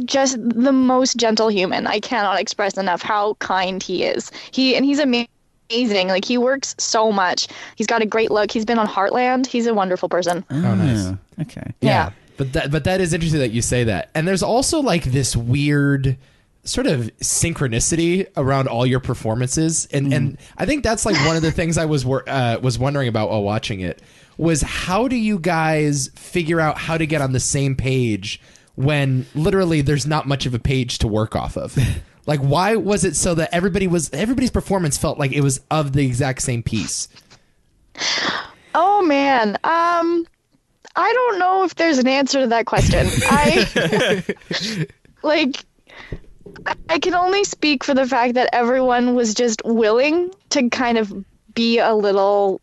just the most gentle human. I cannot express enough how kind he is. He's amazing. Like, he works so much. He's got a great look. He's been on Heartland. He's a wonderful person. Oh, nice. Okay. Yeah. But that is interesting that you say that. And there's also like this weird sort of synchronicity around all your performances, and I think that's like one of the things I was wondering about while watching it was, how do you guys figure out how to get on the same page when literally there's not much of a page to work off of? Like, why was it so that everybody's performance felt like it was of the exact same piece? Oh man, I don't know if there's an answer to that question. I can only speak for the fact that everyone was just willing to kind of be a little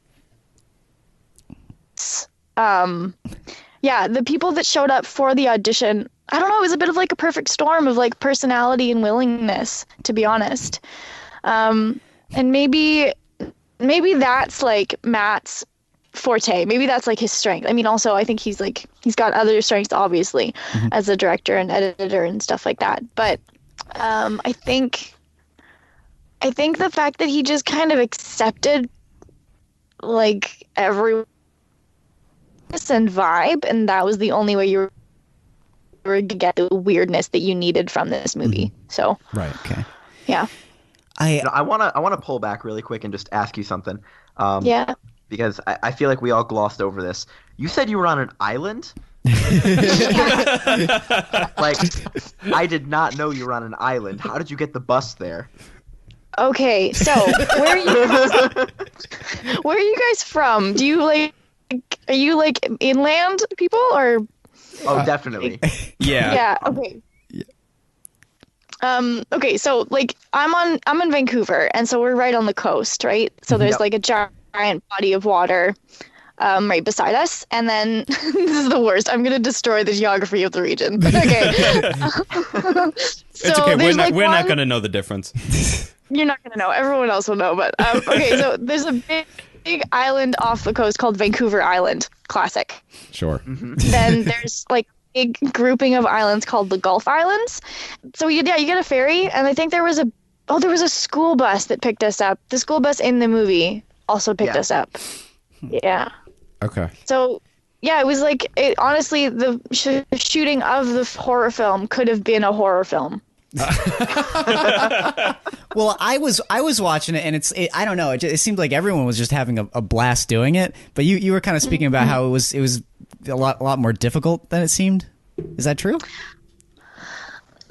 yeah, the people that showed up for the audition, I don't know, it was a bit of like a perfect storm of like personality and willingness, to be honest. And maybe that's like Matt's forte. Maybe that's like his strength. I mean, also I think he's got other strengths, obviously, as a director and editor and stuff like that. But I think the fact that he just kind of accepted like every and vibe, and that was the only way you were to get the weirdness that you needed from this movie. So right, okay, yeah. I wanna pull back really quick and just ask you something. Yeah. Because I feel like we all glossed over this. You said you were on an island? Like, I did not know you were on an island. How did you get the bus there? Okay, so where are you guys from? Do you are you like inland people or? Oh, definitely. Yeah. Yeah. Okay. Okay, so like I'm in Vancouver, and so we're right on the coast, right? So there's like a giant body of water right beside us, and then this is the worst. I'm gonna destroy the geography of the region. Okay. So It's okay. We're not one, gonna know the difference. You're not gonna know. Everyone else will know, but okay. So there's a big island off the coast called Vancouver Island. Classic. sure. Then there's like a grouping of islands called the Gulf Islands. So you get a ferry, and I think there was a school bus that picked us up. The school bus in the movie also picked us up. Yeah. Okay. So yeah, it was like honestly the shooting of the horror film could have been a horror film. Well, I was watching it, and I don't know. It seemed like everyone was just having a blast doing it. But you were kind of speaking about how it was a lot more difficult than it seemed. Is that true?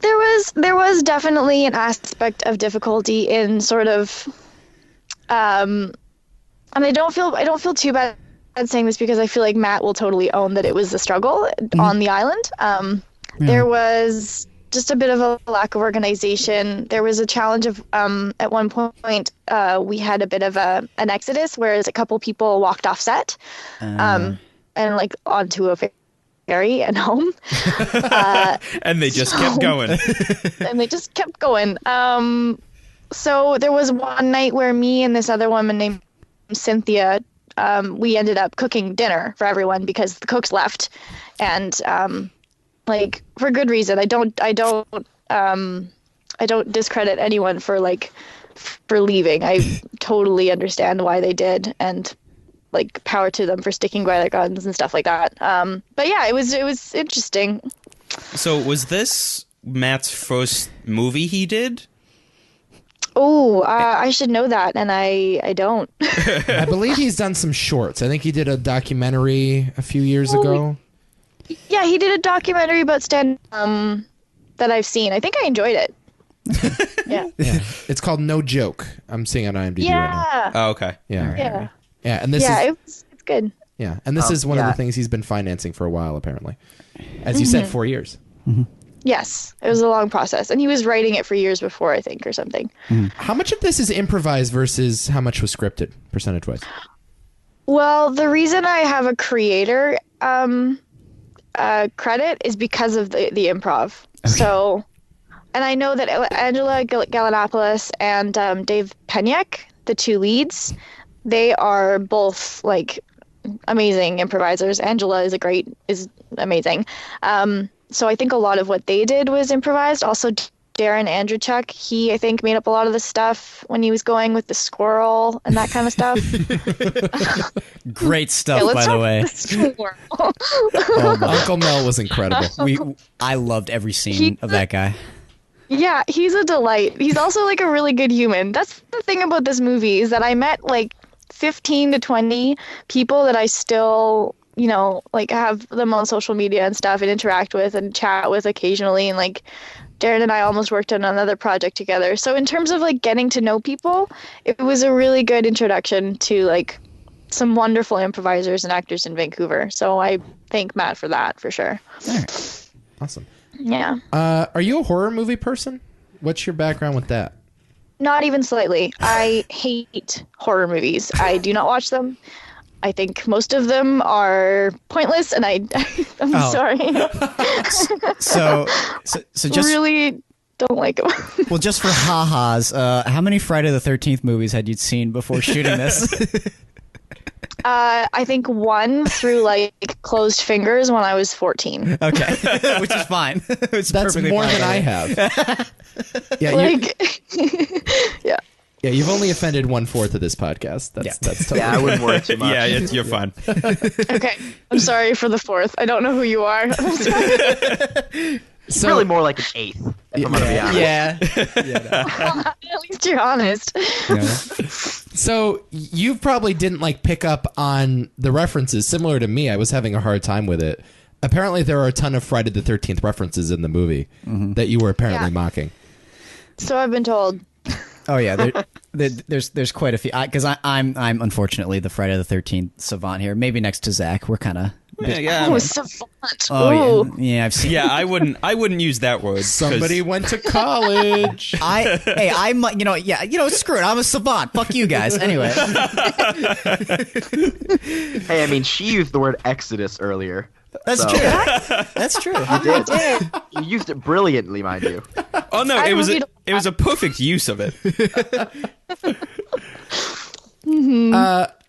There was definitely an aspect of difficulty in sort of, and I don't feel too bad saying this because I feel like Matt will totally own that it was a struggle on the island. There was just a bit of a lack of organization. There was a challenge of at one point we had a bit of an exodus, whereas a couple people walked off set and like onto a ferry and home. And they just kept going. And they just kept going. So there was one night where me and this other woman named Cynthia, we ended up cooking dinner for everyone because the cooks left, and like for good reason. I don't discredit anyone for leaving. I totally understand why they did, and like power to them for sticking by their guns and stuff like that. But yeah, it was interesting. So was this Matt's first movie he did? Oh, I should know that, and I don't. I believe he's done some shorts. I think he did a documentary a few years ago. Yeah, he did a documentary about stand that I've seen. I think I enjoyed it. Yeah. It's called No Joke. I'm seeing on IMDb right now. Yeah. Oh, okay. Yeah. Yeah. Yeah, and this It's good. yeah, and this is one of the things he's been financing for a while, apparently. As you said, 4 years. Yes, it was a long process, and he was writing it for years before, I think, or something. How much of this is improvised versus how much was scripted, percentage-wise? Well, the reason I have a creator credit is because of the improv. Okay. So, and I know that Angela Gallinopoulos and Dave Peniak, the two leads, they are both like amazing improvisers. Angela is amazing. So I think a lot of what they did was improvised. Also, Darren Andrzejczyk, he, I think, made up a lot of the stuff when he was going with the squirrel and that kind of stuff. Great stuff, by the way. Uncle Mel was incredible. I loved every scene of that guy. Yeah, he's a delight. He's also like a really good human. That's the thing about this movie, is that I met like 15 to 20 people that I still, like have them on social media and stuff and interact with and chat with occasionally. And like Darren and I almost worked on another project together. So in terms of like getting to know people, it was a really good introduction to like some wonderful improvisers and actors in Vancouver. So I thank Matt for that, for sure. Right. Awesome. Yeah. Are you a horror movie person? What's your background with that? Not even slightly. I hate horror movies. I do not watch them. I think most of them are pointless, and I'm sorry. So just really don't like them. Well, just for ha-has, how many Friday the 13th movies had you seen before shooting this? I think one through like closed fingers when I was 14. Okay, which is fine. It's That's perfectly more fine. than I have. Yeah, Like, yeah. yeah, you've only offended 1/4 of this podcast. That's totally Yeah, I wouldn't worry too much. Yeah, you're fine. Okay. I'm sorry for the 4th. I don't know who you are. I'm sorry. It's really more like an 8th, if I'm going to be honest. Yeah. At least you're honest. So you probably didn't like pick up on the references. Similar to me, I was having a hard time with it. Apparently, there are a ton of Friday the 13th references in the movie that you were apparently mocking. So I've been told. Oh yeah, there's quite a few. Because I'm unfortunately the Friday the 13th savant here. Maybe next to Zach, we're kind of. Yeah. Oh, savant. Oh Ooh. yeah, I've seen. Yeah, I wouldn't use that word. 'cause- Somebody went to college. I'm screw it. I'm a savant. Fuck you guys. Anyway, Hey, I mean, she used the word Exodus earlier. that's So- true. That's true. You did. You used it brilliantly, mind you. Oh no, I it was read- a perfect use of it.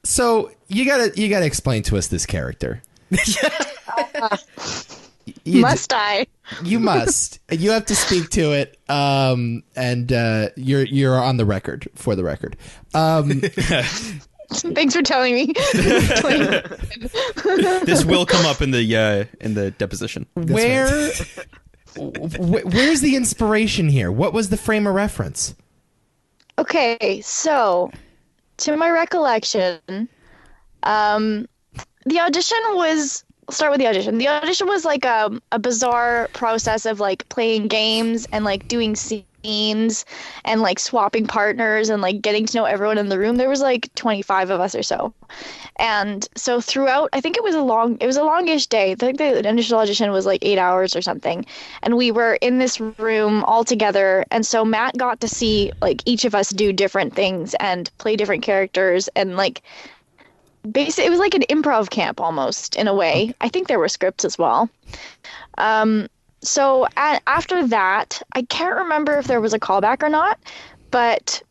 So you gotta explain to us this character. Must I? You must. You have to speak to it. And you're on the record for the record. Thanks for telling me. This will come up in the deposition. Where's the inspiration here? What was the frame of reference? Okay, so to my recollection, the audition was. I'll start with the audition. The audition was like a bizarre process of like playing games and like doing scenes and like swapping partners and like getting to know everyone in the room. There was like 25 of us or so. And so throughout, I think it was a longish day. I think the initial audition was like 8 hours or something. And we were in this room all together. And so Matt got to see like each of us do different things and play different characters and like basically it was like an improv camp almost in a way. I think there were scripts as well. So after that, I can't remember if there was a callback or not, but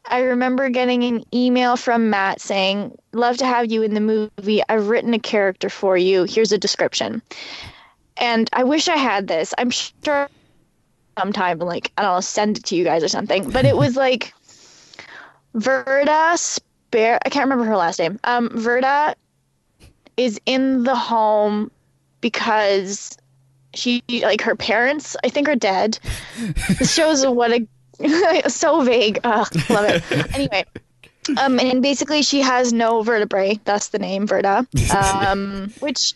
I remember getting an email from Matt saying, "Love to have you in the movie. I've written a character for you. Here's a description." And I wish I had this. I'm sure sometime, like, I don't know, send it to you guys or something. But it was like Verda I can't remember her last name. Verda is in the home because she, like, her parents, I think, are dead. This shows what a so vague. Ugh, love it. Anyway, and basically she has no vertebrae. That's the name, Verda. Which,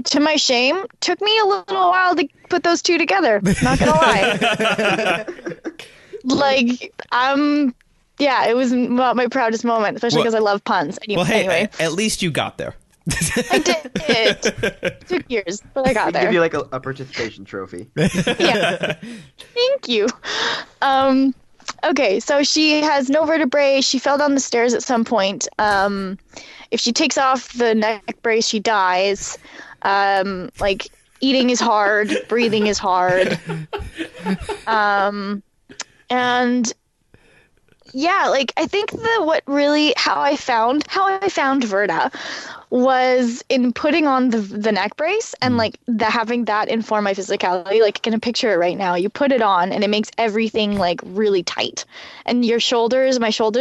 to my shame, took me a little while to put those two together. Not gonna lie. Like, yeah, it was not my proudest moment, especially because I love puns. Anyway, at least you got there. I did. It took years, but I got We there. give you like a participation trophy. Yeah. Thank you. Okay, so she has no vertebrae. She fell down the stairs at some point. If she takes off the neck brace, she dies. Like, eating is hard, breathing is hard. And yeah, like, I think how I found Verda was in putting on the neck brace and like having that inform my physicality. Like, I can picture it right now. You put it on and it makes everything like really tight, and my shoulders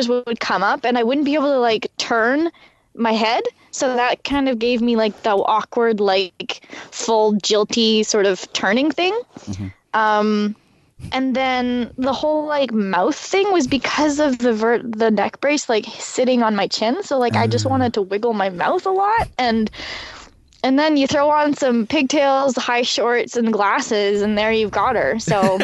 would come up and I wouldn't be able to like turn my head. So that kind of gave me like the awkward, like, full jilty sort of turning thing. Mm-hmm. And then the whole like mouth thing was because of the neck brace like sitting on my chin. So like I just wanted to wiggle my mouth a lot, and then you throw on some pigtails, high shorts, and glasses, and there you've got her. So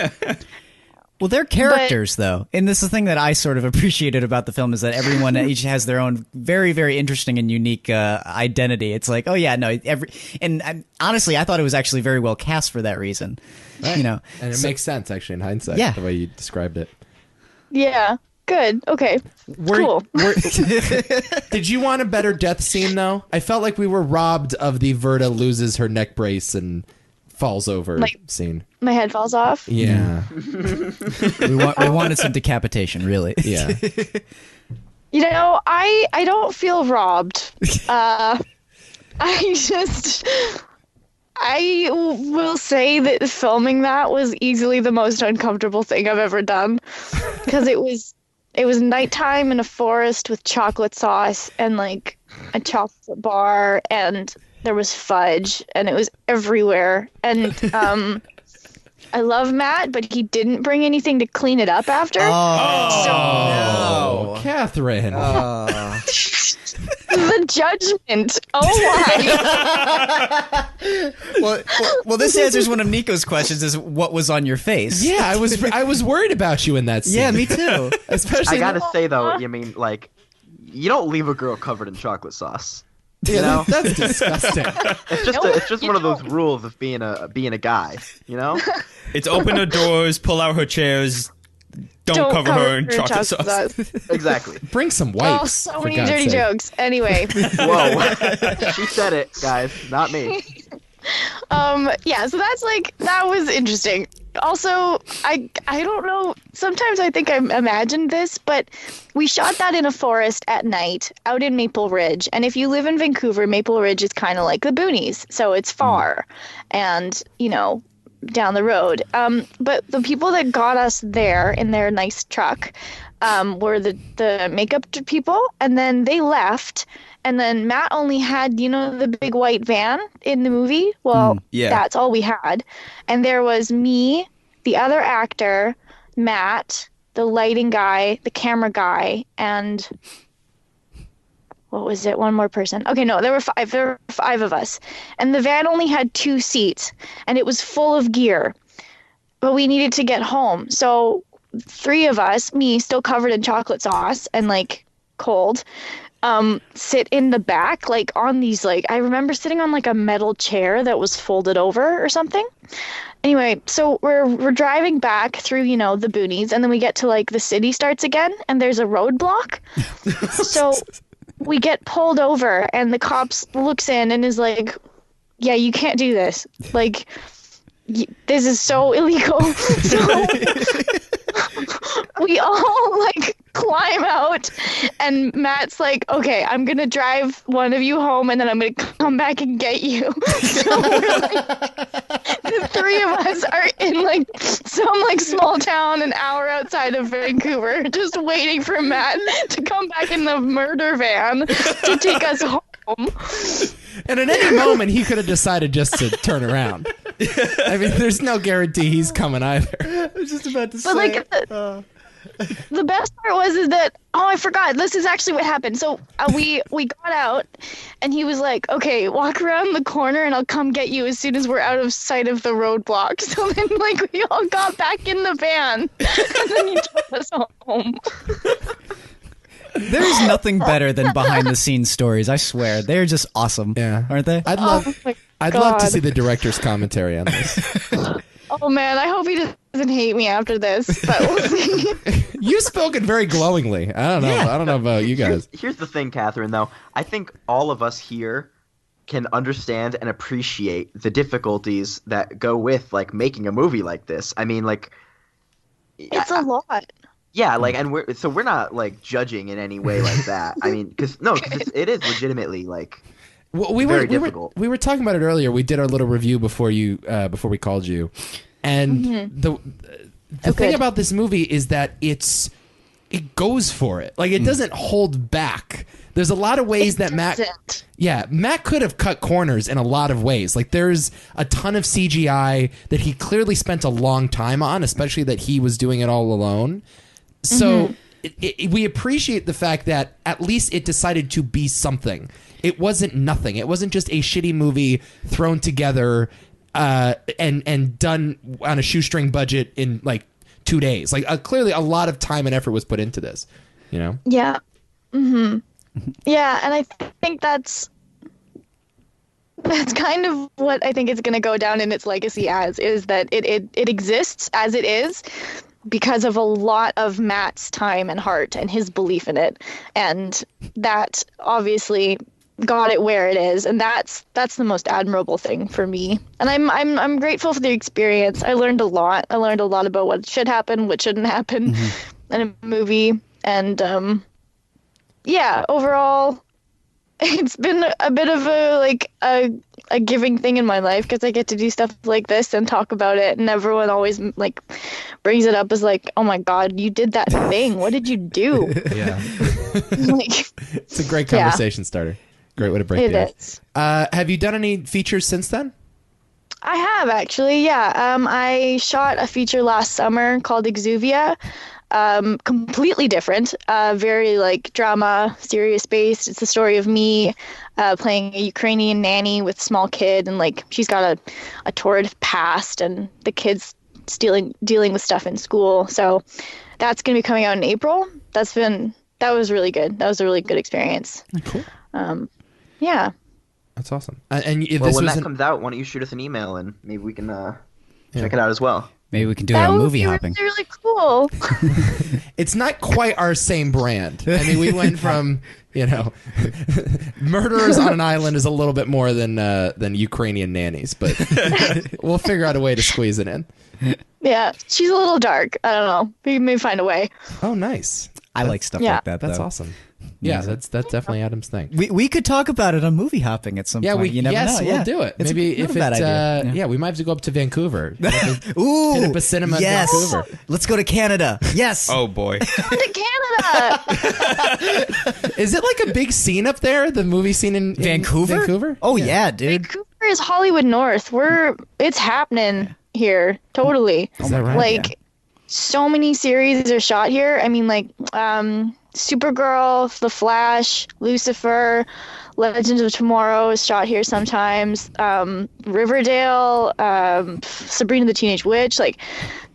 Well, they're characters, though. And this is the thing that I sort of appreciated about the film is that everyone each has their own very, very interesting and unique identity. It's like, oh, yeah, no. Honestly, I thought it was actually very well cast for that reason. Right. You know, And it makes sense, actually, in hindsight, Yeah. the way you described it. yeah, Good. Okay. Cool. Did you want a better death scene, though? I felt like we were robbed of the Verda loses her neck brace and falls over scene. My head falls off. Yeah. We wanted some decapitation, really. Yeah. You know, I don't feel robbed. I will say that filming that was easily the most uncomfortable thing I've ever done, because it was nighttime in a forest with chocolate sauce and like a chocolate bar, and there was fudge and it was everywhere. And I love Matt, but he didn't bring anything to clean it up after. Oh, no. Catherine. The judgment. Oh my. Well, this answers one of Nico's questions: is what was on your face? Yeah, I was worried about you in that scene. Yeah, me too. Especially, I gotta say though, you mean like, you don't leave a girl covered in chocolate sauce. You yeah, know, that's disgusting. it's just one of those rules of being a guy. You know, It's open her doors, pull out her chairs, don't cover her in chocolate sauce. exactly. Bring some Oh, wipes. so for many God's dirty sake. jokes. Anyway. Whoa, she said it, guys, not me. Yeah, so that was interesting. Also, I don't know, sometimes I think I imagined this, but we shot that in a forest at night out in Maple Ridge. And if you live in Vancouver, Maple Ridge is kind of like the boonies, so it's far and, down the road. But the people that got us there in their nice truck were the makeup people, and then they left. And then Matt only had, the big white van in the movie? Well, yeah. That's all we had. And there was me, the other actor, Matt, the lighting guy, the camera guy, and what was it? One more person. Okay, no, there were five. There were 5 of us. And the van only had 2 seats, and it was full of gear. But we needed to get home. So 3 of us, me still covered in chocolate sauce and cold, sit in the back, on these, I remember sitting on a metal chair that was folded over or something. Anyway, so we're driving back through, the boonies, and then we get to the city starts again, and there's a roadblock. So we get pulled over, and the cops looks in and is like, yeah, you can't do this. This is so illegal. So we all climb out, and Matt's like, okay, I'm gonna drive one of you home, and then I'm gonna come back and get you. So we're the 3 of us are in some small town an hour outside of Vancouver, just waiting for Matt to come back in the murder van to take us home. And at any moment, he could have decided just to turn around. I mean, there's no guarantee he's coming either. I was just about to say. But the best part is that, I forgot. This is actually what happened. So we got out, and he was like, okay, walk around the corner and I'll come get you as soon as we're out of sight of the roadblock. So then we all got back in the van, and then he took us home. There's nothing better than behind the scenes stories, I swear. They're just awesome. Yeah. Aren't they? I'd love to see the director's commentary on this. Oh man, I hope he doesn't hate me after this, but we'll see. You've spoken very glowingly. I don't know. Yeah. I don't know about you guys. Here's the thing, Catherine, though. I think all of us here can understand and appreciate the difficulties that go with making a movie like this. I mean, It's a lot. yeah, and we're not judging in any way like that. I mean, because it is legitimately Well, very difficult. We were talking about it earlier. We did our little review before we called you, and the thing about this movie is that it goes for it. It doesn't hold back. There's a lot of ways that Matt could have cut corners in a lot of ways. There's a ton of CGI that he clearly spent a long time on, especially that he was doing it all alone. So we appreciate the fact that at least it decided to be something. It wasn't nothing. It wasn't just a shitty movie thrown together and done on a shoestring budget in 2 days. Clearly a lot of time and effort was put into this, Yeah. Mm-hmm. Yeah, and I think that's kind of what I think it's going to go down in its legacy as, is that it exists as it is, because of a lot of Matt's time and heart and his belief in it, and that obviously got it where it is, and that's the most admirable thing for me. And I'm grateful for the experience. I learned a lot. I learned a lot about what should happen, what shouldn't happen in a movie, and overall, it's been a bit of a giving thing in my life because I get to do stuff like this and talk about it, and everyone always like brings it up as like, oh my God, you did that thing. What did you do? Yeah. Like, It's a great conversation starter. Great way to break it the is. ice. Have you done any features since then? I have actually, yeah. I shot a feature last summer called Exuvia. Completely different, very like drama, serious based. It's the story of me playing a Ukrainian nanny with a small kid, and like she's got a torrid past, and the kid's dealing with stuff in school. So that's gonna be coming out in April. That was really good. That was a really good experience. Cool. Yeah. That's awesome. And if Well, this when was that comes out, why don't you shoot us an email and maybe we can check it out as well. Maybe we can do That a would movie be hopping. really cool. it's not quite our same brand. I mean, we went from murderers on an island is a little bit more than Ukrainian nannies, but we'll figure out a way to squeeze it in. Yeah, she's a little dark. I don't know. We may find a way. Oh, nice. I like stuff Yeah. like that. That's though. awesome. Yeah, that's definitely Adam's thing. We could talk about it on movie hopping at some Yeah, point. You never know. we'll Yeah. do it. It's Maybe not if a bad it's idea. we might have to go up to Vancouver. Ooh, hit up a cinema in yes. Vancouver. Let's go to Canada. Yes. Oh boy. Come to Canada. Is it like a big scene up there? The movie scene in Vancouver? Vancouver? Oh yeah, dude. Vancouver is Hollywood North. It's happening here. Totally. Is that right? Like, so many series are shot here. I mean, like, Supergirl, The Flash, Lucifer, Legends of Tomorrow is shot here sometimes. Riverdale, Sabrina the Teenage Witch, like,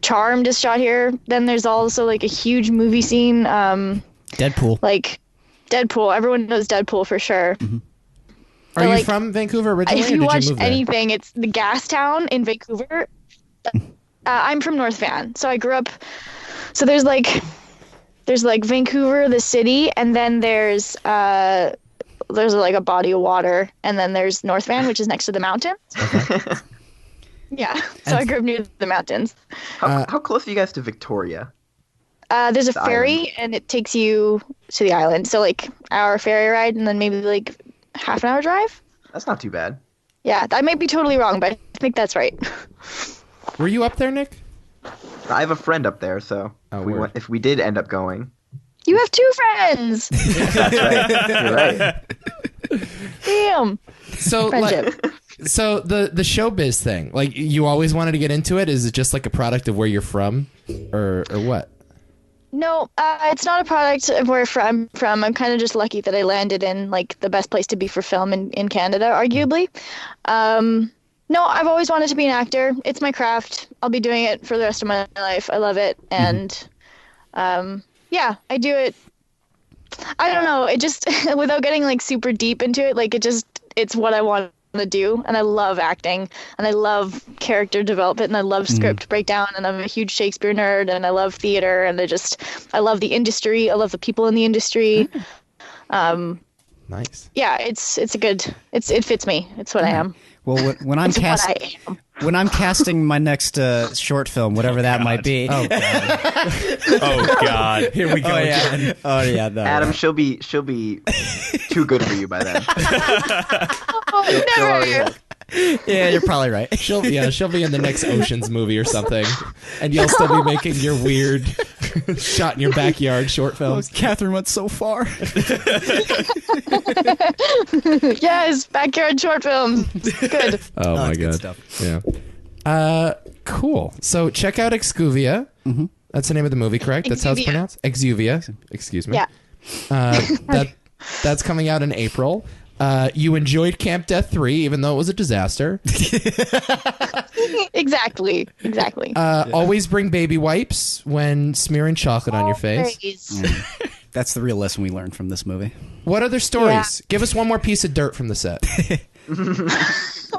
Charmed is shot here. Then there's also, like, a huge movie scene. Deadpool. Like, Deadpool. Everyone knows Deadpool for sure. Are But, you like, from Vancouver originally? If or you did watch move there? anything, it's the gas town in Vancouver. I'm from North Van, so I grew up. So there's like Vancouver, the city, and then there's like a body of water, and then there's North Van, which is next to the mountains. Yeah, so I grew up near the mountains. How close are you guys to Victoria? There's a The ferry, island. and it takes you to the island. So like hour ferry ride, and then maybe like half an hour drive. That's not too bad. Yeah, I might be totally wrong, but I think that's right. Were you up there, Nick? I have a friend up there, so word. if we did end up going, You have 2 friends. that's right. You're right. Damn. So Friendship. So the showbiz thing, like you always wanted to get into it. Is it just like a product of where you're from, or what? No, it's not a product of where I'm from. I'm kind of just lucky that I landed in like the best place to be for film in Canada, arguably. No, I've always wanted to be an actor. It's my craft. I'll be doing it for the rest of my life. I love it, and yeah, I do it. I don't know. It just without getting like super deep into it, like it's what I want to do, and I love acting, and I love character development, and I love script breakdown, and I'm a huge Shakespeare nerd, and I love theater, and I love the industry. I love the people in the industry. Nice. Yeah, it fits me. It's what I am. Well, when I'm It's what I am. when I'm casting my next short film, whatever that might be. Oh, God. Oh God. Here we go. Oh yeah. Oh yeah. No. Adam, she'll be too good for you by then. Oh, She'll already never. have- Yeah, you're probably right. She'll be in the next Ocean's movie or something, and you'll still be making your weird shot in your backyard short films. Catherine went so far. Yes, backyard short films. Good. Oh my it's good God. stuff. Yeah. Cool. So check out Excuvia. Mm-hmm. That's the name of the movie, correct? That's how it's Exuvia. pronounced. Exuvia. Excuse me. Yeah. That's coming out in April. You enjoyed Camp Death 3, even though it was a disaster. Exactly. Always bring baby wipes when smearing chocolate on your face. Always. That's the real lesson we learned from this movie. What other stories? Give us one more piece of dirt from the set.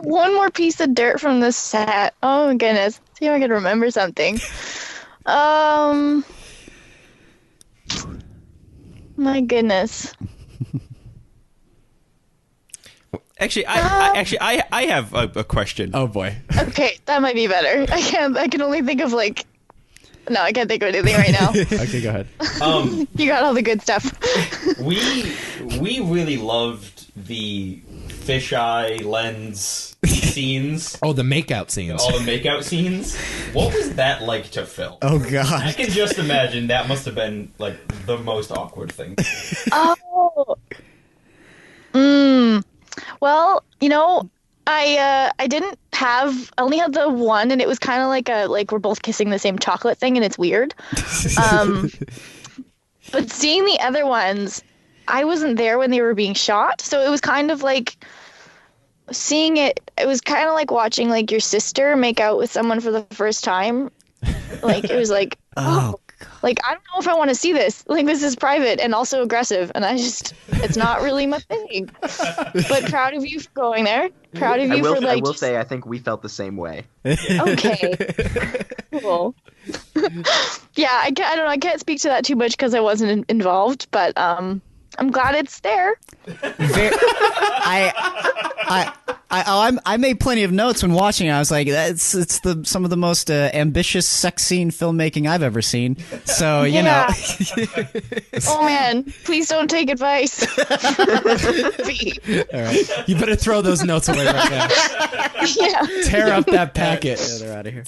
One more piece of dirt from the set. Oh my goodness. See if I can remember something. My goodness. Actually, I have a question. Oh boy. Okay, that might be better. I can only think of like. No, I can't think of anything right now. Okay, go ahead. You got all the good stuff. We really loved the fisheye lens scenes. Oh, the makeout scenes. All the makeout scenes. What was that like to film? Oh I God. can just imagine that must have been like the most awkward thing. Oh. Well, I only had the one, and it was kind of like we're both kissing the same chocolate thing, and it's weird. But seeing the other ones, I wasn't there when they were being shot, so it was kind of like seeing it. It was kind of like watching like your sister make out with someone for the first time. Like it was like, oh. Like, I don't know if I want to see this. Like, this is private and also aggressive, and it's not really my thing. But proud of you for going there. Proud of you for, like... I will say, I think we felt the same way. Okay. Cool. Yeah, I don't know. I can't speak to that too much because I wasn't involved, but I'm glad it's there. I made plenty of notes when watching it. I was like, it's some of the most ambitious sex scene filmmaking I've ever seen. So you know. Oh man, please don't take advice. All right, you better throw those notes away right now. Yeah. Tear up that packet. Yeah, they're out of here.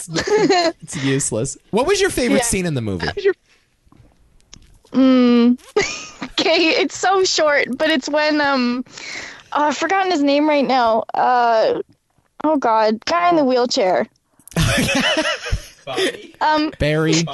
It's useless. What was your favorite scene in the movie? Okay, it's so short, but it's when I've forgotten his name right now. Oh God, guy in the wheelchair. Bobby? Barry.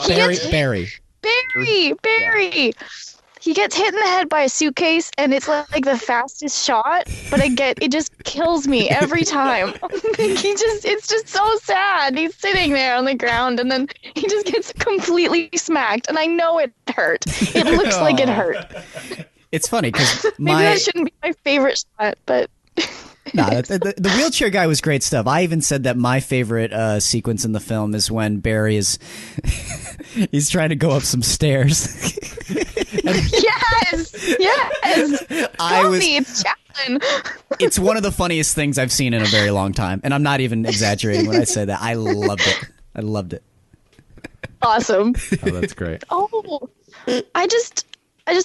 He gets hit in the head by a suitcase, and it's like the fastest shot, but it just kills me every time. It's just so sad. He's sitting there on the ground, and then he just gets completely smacked, and I know it hurt. It looks like it hurt. It's funny because Maybe that shouldn't be my favorite shot, but... Nah, the wheelchair guy was great stuff. I even said that my favorite sequence in the film is when Barry is he's trying to go up some stairs. Yes. It's Chaplin. It's one of the funniest things I've seen in a very long time, and I'm not even exaggerating when I say that. I loved it. Awesome. Oh, that's great. Oh, I just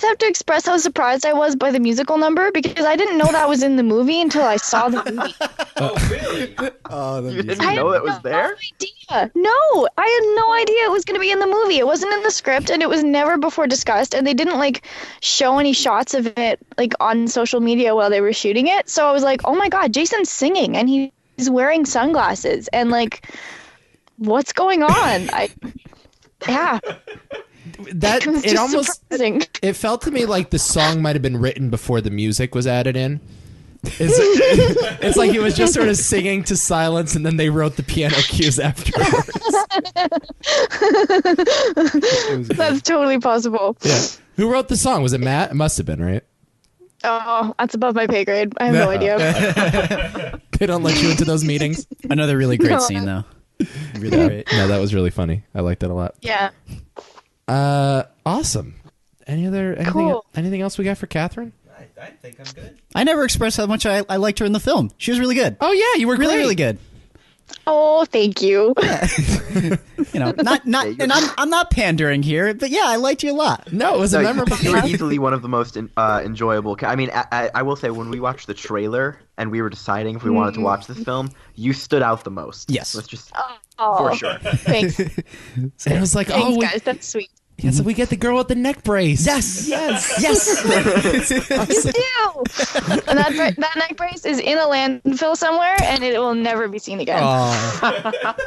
have to express how surprised I was by the musical number because I didn't know that was in the movie until I saw the movie. Oh, really? You didn't know it was there? No, I had no idea it was going to be in the movie. It wasn't in the script, and it was never before discussed, and they didn't like show any shots of it like on social media while they were shooting it. So I was like, oh my God, Jason's singing, and he's wearing sunglasses, and like, what's going on? Yeah. That it almost surprising. It felt to me like the song might have been written before the music was added in. It's like he was just sort of singing to silence, and then they wrote the piano cues afterwards. That's totally possible. Yeah. Who wrote the song? Was it Matt? It must have been, right? Oh, that's above my pay grade. I have no idea. They don't let you into those meetings. Another really great scene, though. Really great. No, that was really funny. I liked that a lot. Yeah. Awesome. Anything else we got for Catherine? I think I'm good. I never expressed how much I liked her in the film. She was really good. Oh yeah, you were really, great. really good. Oh, thank you. You know, and I'm not pandering here, but yeah, I liked you a lot. No, it was a memorable. You were easily one of the most enjoyable. I mean, I will say when we watched the trailer and we were deciding if we wanted to watch this film, you stood out the most. Yes, let's just for sure. Thanks. And it was like, Thanks, guys. That's sweet. Yeah, so we get the girl with the neck brace. Yes. You do. And that neck brace is in a landfill somewhere, and it will never be seen again.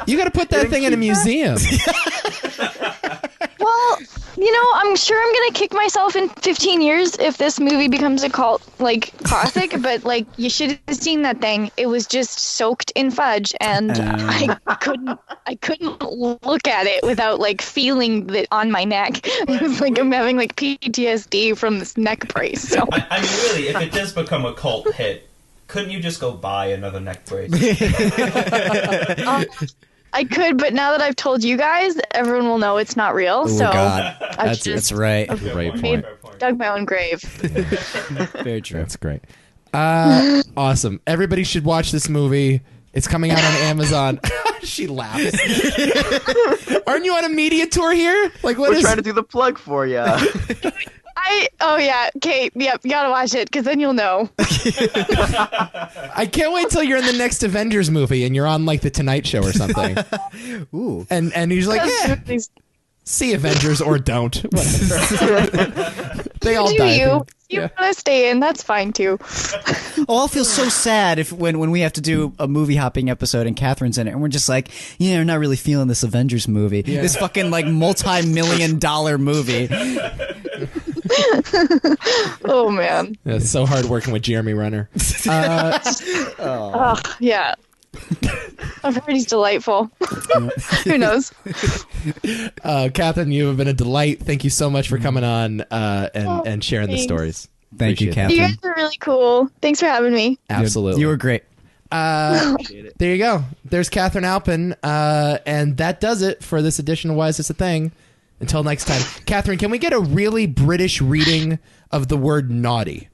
You got to put that thing in a museum. Well, I'm sure I'm gonna kick myself in 15 years if this movie becomes a cult classic. But you should have seen that thing. It was just soaked in fudge, and I couldn't look at it without feeling it on my neck. It was like I'm having PTSD from this neck brace. So I mean, really, if it does become a cult hit, couldn't you just go buy another neck brace? I could, but now that I've told you guys, everyone will know it's not real. Oh so God, I've that's right. Great made, point. dug my own grave. Very true. That's great. Awesome. Everybody should watch this movie. It's coming out on Amazon. She laughs. Aren't you on a media tour here? Like, what We're is? trying to do the plug for you. Oh yeah, Kate. Yep, you gotta watch it because then you'll know. I can't wait till you're in the next Avengers movie and you're on like the Tonight Show or something. Ooh. And he's like, yeah, see Avengers or don't. Whatever. They all Do die. you? You want to stay in? That's fine too. Oh, I'll feel so sad if when we have to do a movie hopping episode and Catherine's in it and we're just like, yeah, we're not really feeling this Avengers movie. Yeah. This fucking like multi-million-dollar movie. Oh man. Yeah, it's so hard working with Jeremy Renner. Oh yeah. I've heard he's delightful. Who knows? Catherine, you have been a delight. Thank you so much for coming on and sharing the thanks. stories. Thank you, Appreciate it. You Catherine. guys are really cool. Thanks for having me. Absolutely. You were great. There you go. There's Catherine Alpin, and that does it for this edition of Why Is This a Thing? Until next time. Catherine, can we get a really British reading of the word naughty?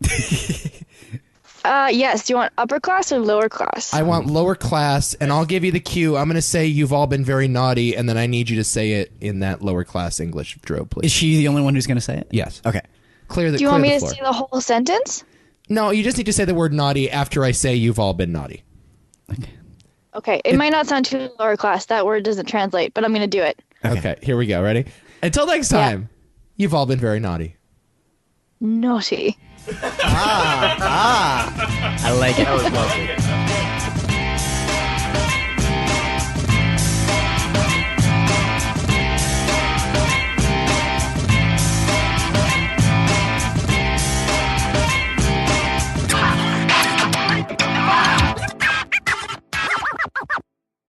Yes. Do you want upper class or lower class? I want lower class, and I'll give you the cue. I'm going to say you've all been very naughty, and then I need you to say it in that lower class English, Drew, please. Is she the only one who's going to say it? Yes. Okay. Clear the Do you want clear me the to floor. say the whole sentence? No, you just need to say the word naughty after I say you've all been naughty. Okay. It might not sound too lower class. That word doesn't translate, but I'm going to do it. Okay, here we go. Ready? Until next time, you've all been very naughty. Naughty. I like it. That was lovely.